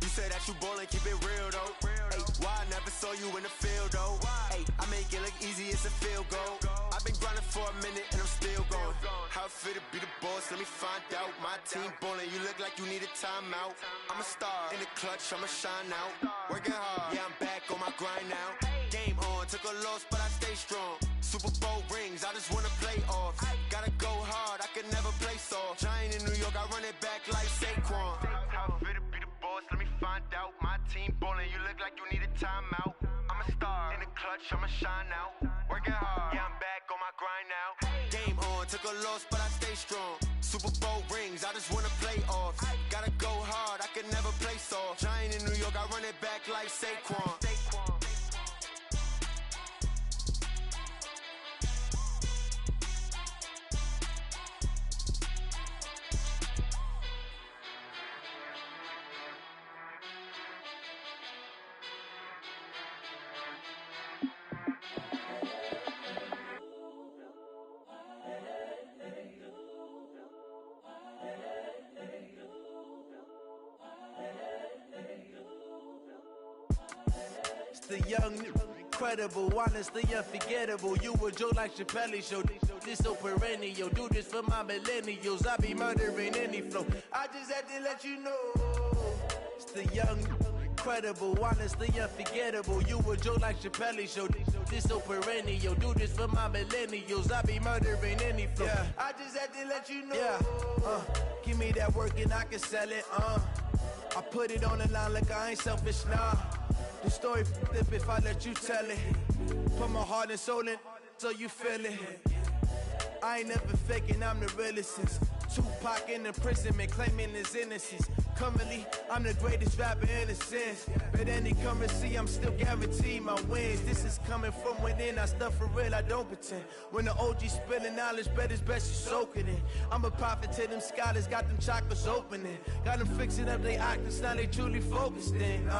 You say that you ballin', keep it real though. Hey, why I never saw you in the field though? Hey, I make it look easy, it's a field goal. I've been grinding for a minute and I'm still going. How it feel to be the boss, let me find out. My team ballin', you look like you need a timeout. I'm a star, in the clutch, I'ma shine out. Working hard, yeah, I'm back on my grind now. Game on, took a loss, but I stay strong. Super Bowl rings, I just wanna play off. Gotta go hard, I can never play soft. Giant in New York, I run it back like Saquon. How it feel to be the boss, let me find out. My team ballin', you look like you need a timeout. I'm a star, in the clutch, I'ma shine out. Working hard, yeah, I'm back on my grind now. Game on, took a loss, but I stay strong. Super Bowl rings, I just wanna play off. Gotta go hard, I can never play soft. Giant in New York, I run it back like Saquon. The young, incredible, honestly unforgettable. You a joke like Chappelle show. This so perennial. Do this for my millennials. I be murdering any flow. I just had to let you know. It's the young, incredible, honestly unforgettable. You a joke like Chappelle show. This so perennial. Do this for my millennials. I be murdering any flow. Yeah. I just had to let you know. Yeah. Give me that work and I can sell it. I put it on the line like I ain't selfish, nah. The story flip if I let you tell it. Put my heart and soul in so you feel it. I ain't never faking, I'm the realest since Tupac in imprisonment, claiming his innocence. Currently, I'm the greatest rapper in a sense. But any currency, I'm still guaranteed my wins. This is coming from within, I stuff for real, I don't pretend. When the OG spilling knowledge, bet it's best you soak it in. I'm a prophet to them scholars, got them chakras opening. Got them fixing up they octaves, now they truly focused in.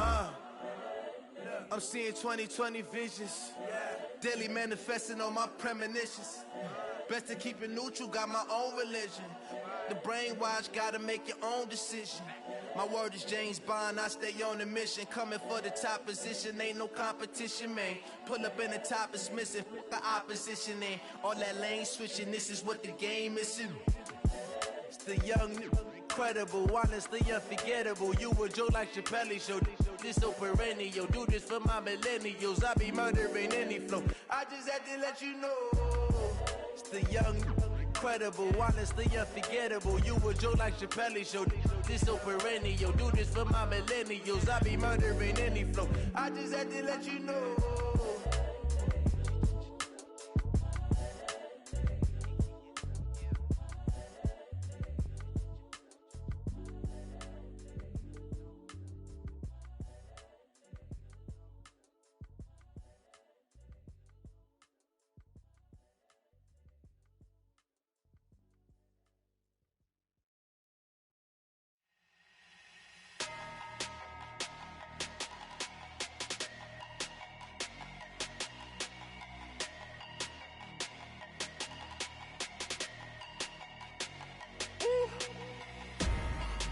I'm seeing 2020 visions. Daily manifesting on my premonitions. Best to keep it neutral, got my own religion. The brainwash, gotta make your own decision. My word is James Bond, I stay on a mission. Coming for the top position, ain't no competition, man. Pull up in the top is missing, the opposition in. All that lane switching, this is what the game is in. It's the young, incredible, honestly unforgettable. You a joke like Chappelle show. This so perennial. Do this for my millennials. I be murdering any flow. I just had to let you know. It's the young, incredible, honestly unforgettable. You a joke like Chappelle show. This so perennial. Do this for my millennials. I be murdering any flow. I just had to let you know.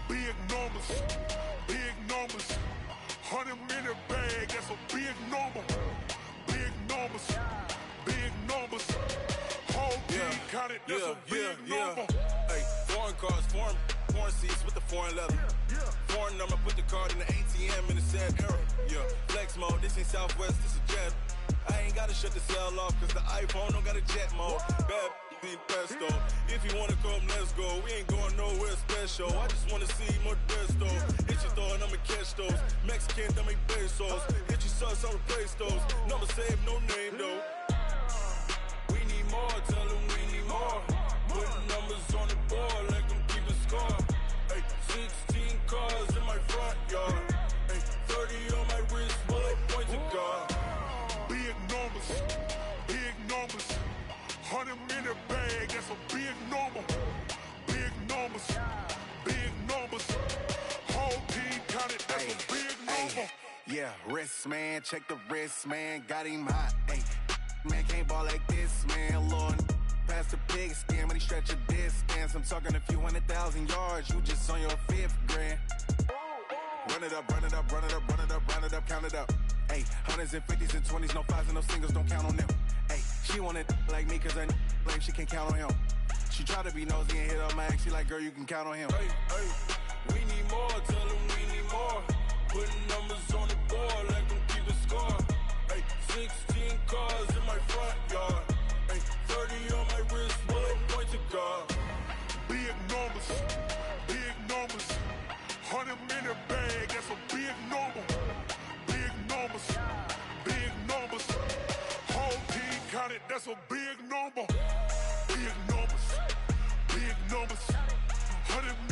Big numbers, big numbers. 100-minute bag, that's a big number. Big numbers, big numbers. Whole team counted, that's a big number. Hey, foreign cars, foreign seats with the foreign leather. Foreign number, put the card in the ATM in the sad era. Yeah, flex mode, this ain't Southwest, this a jet. I ain't gotta shut the cell off, cause the iPhone don't got a jet mode. Bad need pesto. If you wanna come, let's go. We ain't going nowhere special. I just wanna see more Modesto. Hit your throw and I'ma catch those. Mexican, that make pesos. Hit your sauce, I'll replace those. Number save, no name though. We need more, tell them we need more. Putting numbers on the board, let them keep a score. Hey, 16 cars in my front yard. Hey, 30 on my wrist, bullet point to God. Big numbers, big numbers. 100-minute bag, that's a big number. Big numbers, big numbers. Whole team counted, that's a big number. Yeah, wrist man, check the wrist man, got him hot. Ay, man can't ball like this, man. Lord, past the pig skin, when he stretch a distance. I'm talking a few 100,000 yards, you just on your 5th grand. Run it up, run it up, run it up, run it up, run it up, count it up. Ay, 100s and 50s and 20s, no 5s and no singles, don't count on them. Ay, she want it like me, cause I blame she can't count on him. She try to be nosy and hit up my ex, she like, girl, you can count on him. Hey, hey, we need more, tell them we need more. Putting numbers on the board, let them keep a score. Hey, 16 cars in my front yard. Hey, 30 on my wrist, bullet point to God. Big numbers, big numbers. 100-minute bag, that's a big number. Big numbers, big numbers. Whole team counted, that's a big number. Big numbers, big numbers. 100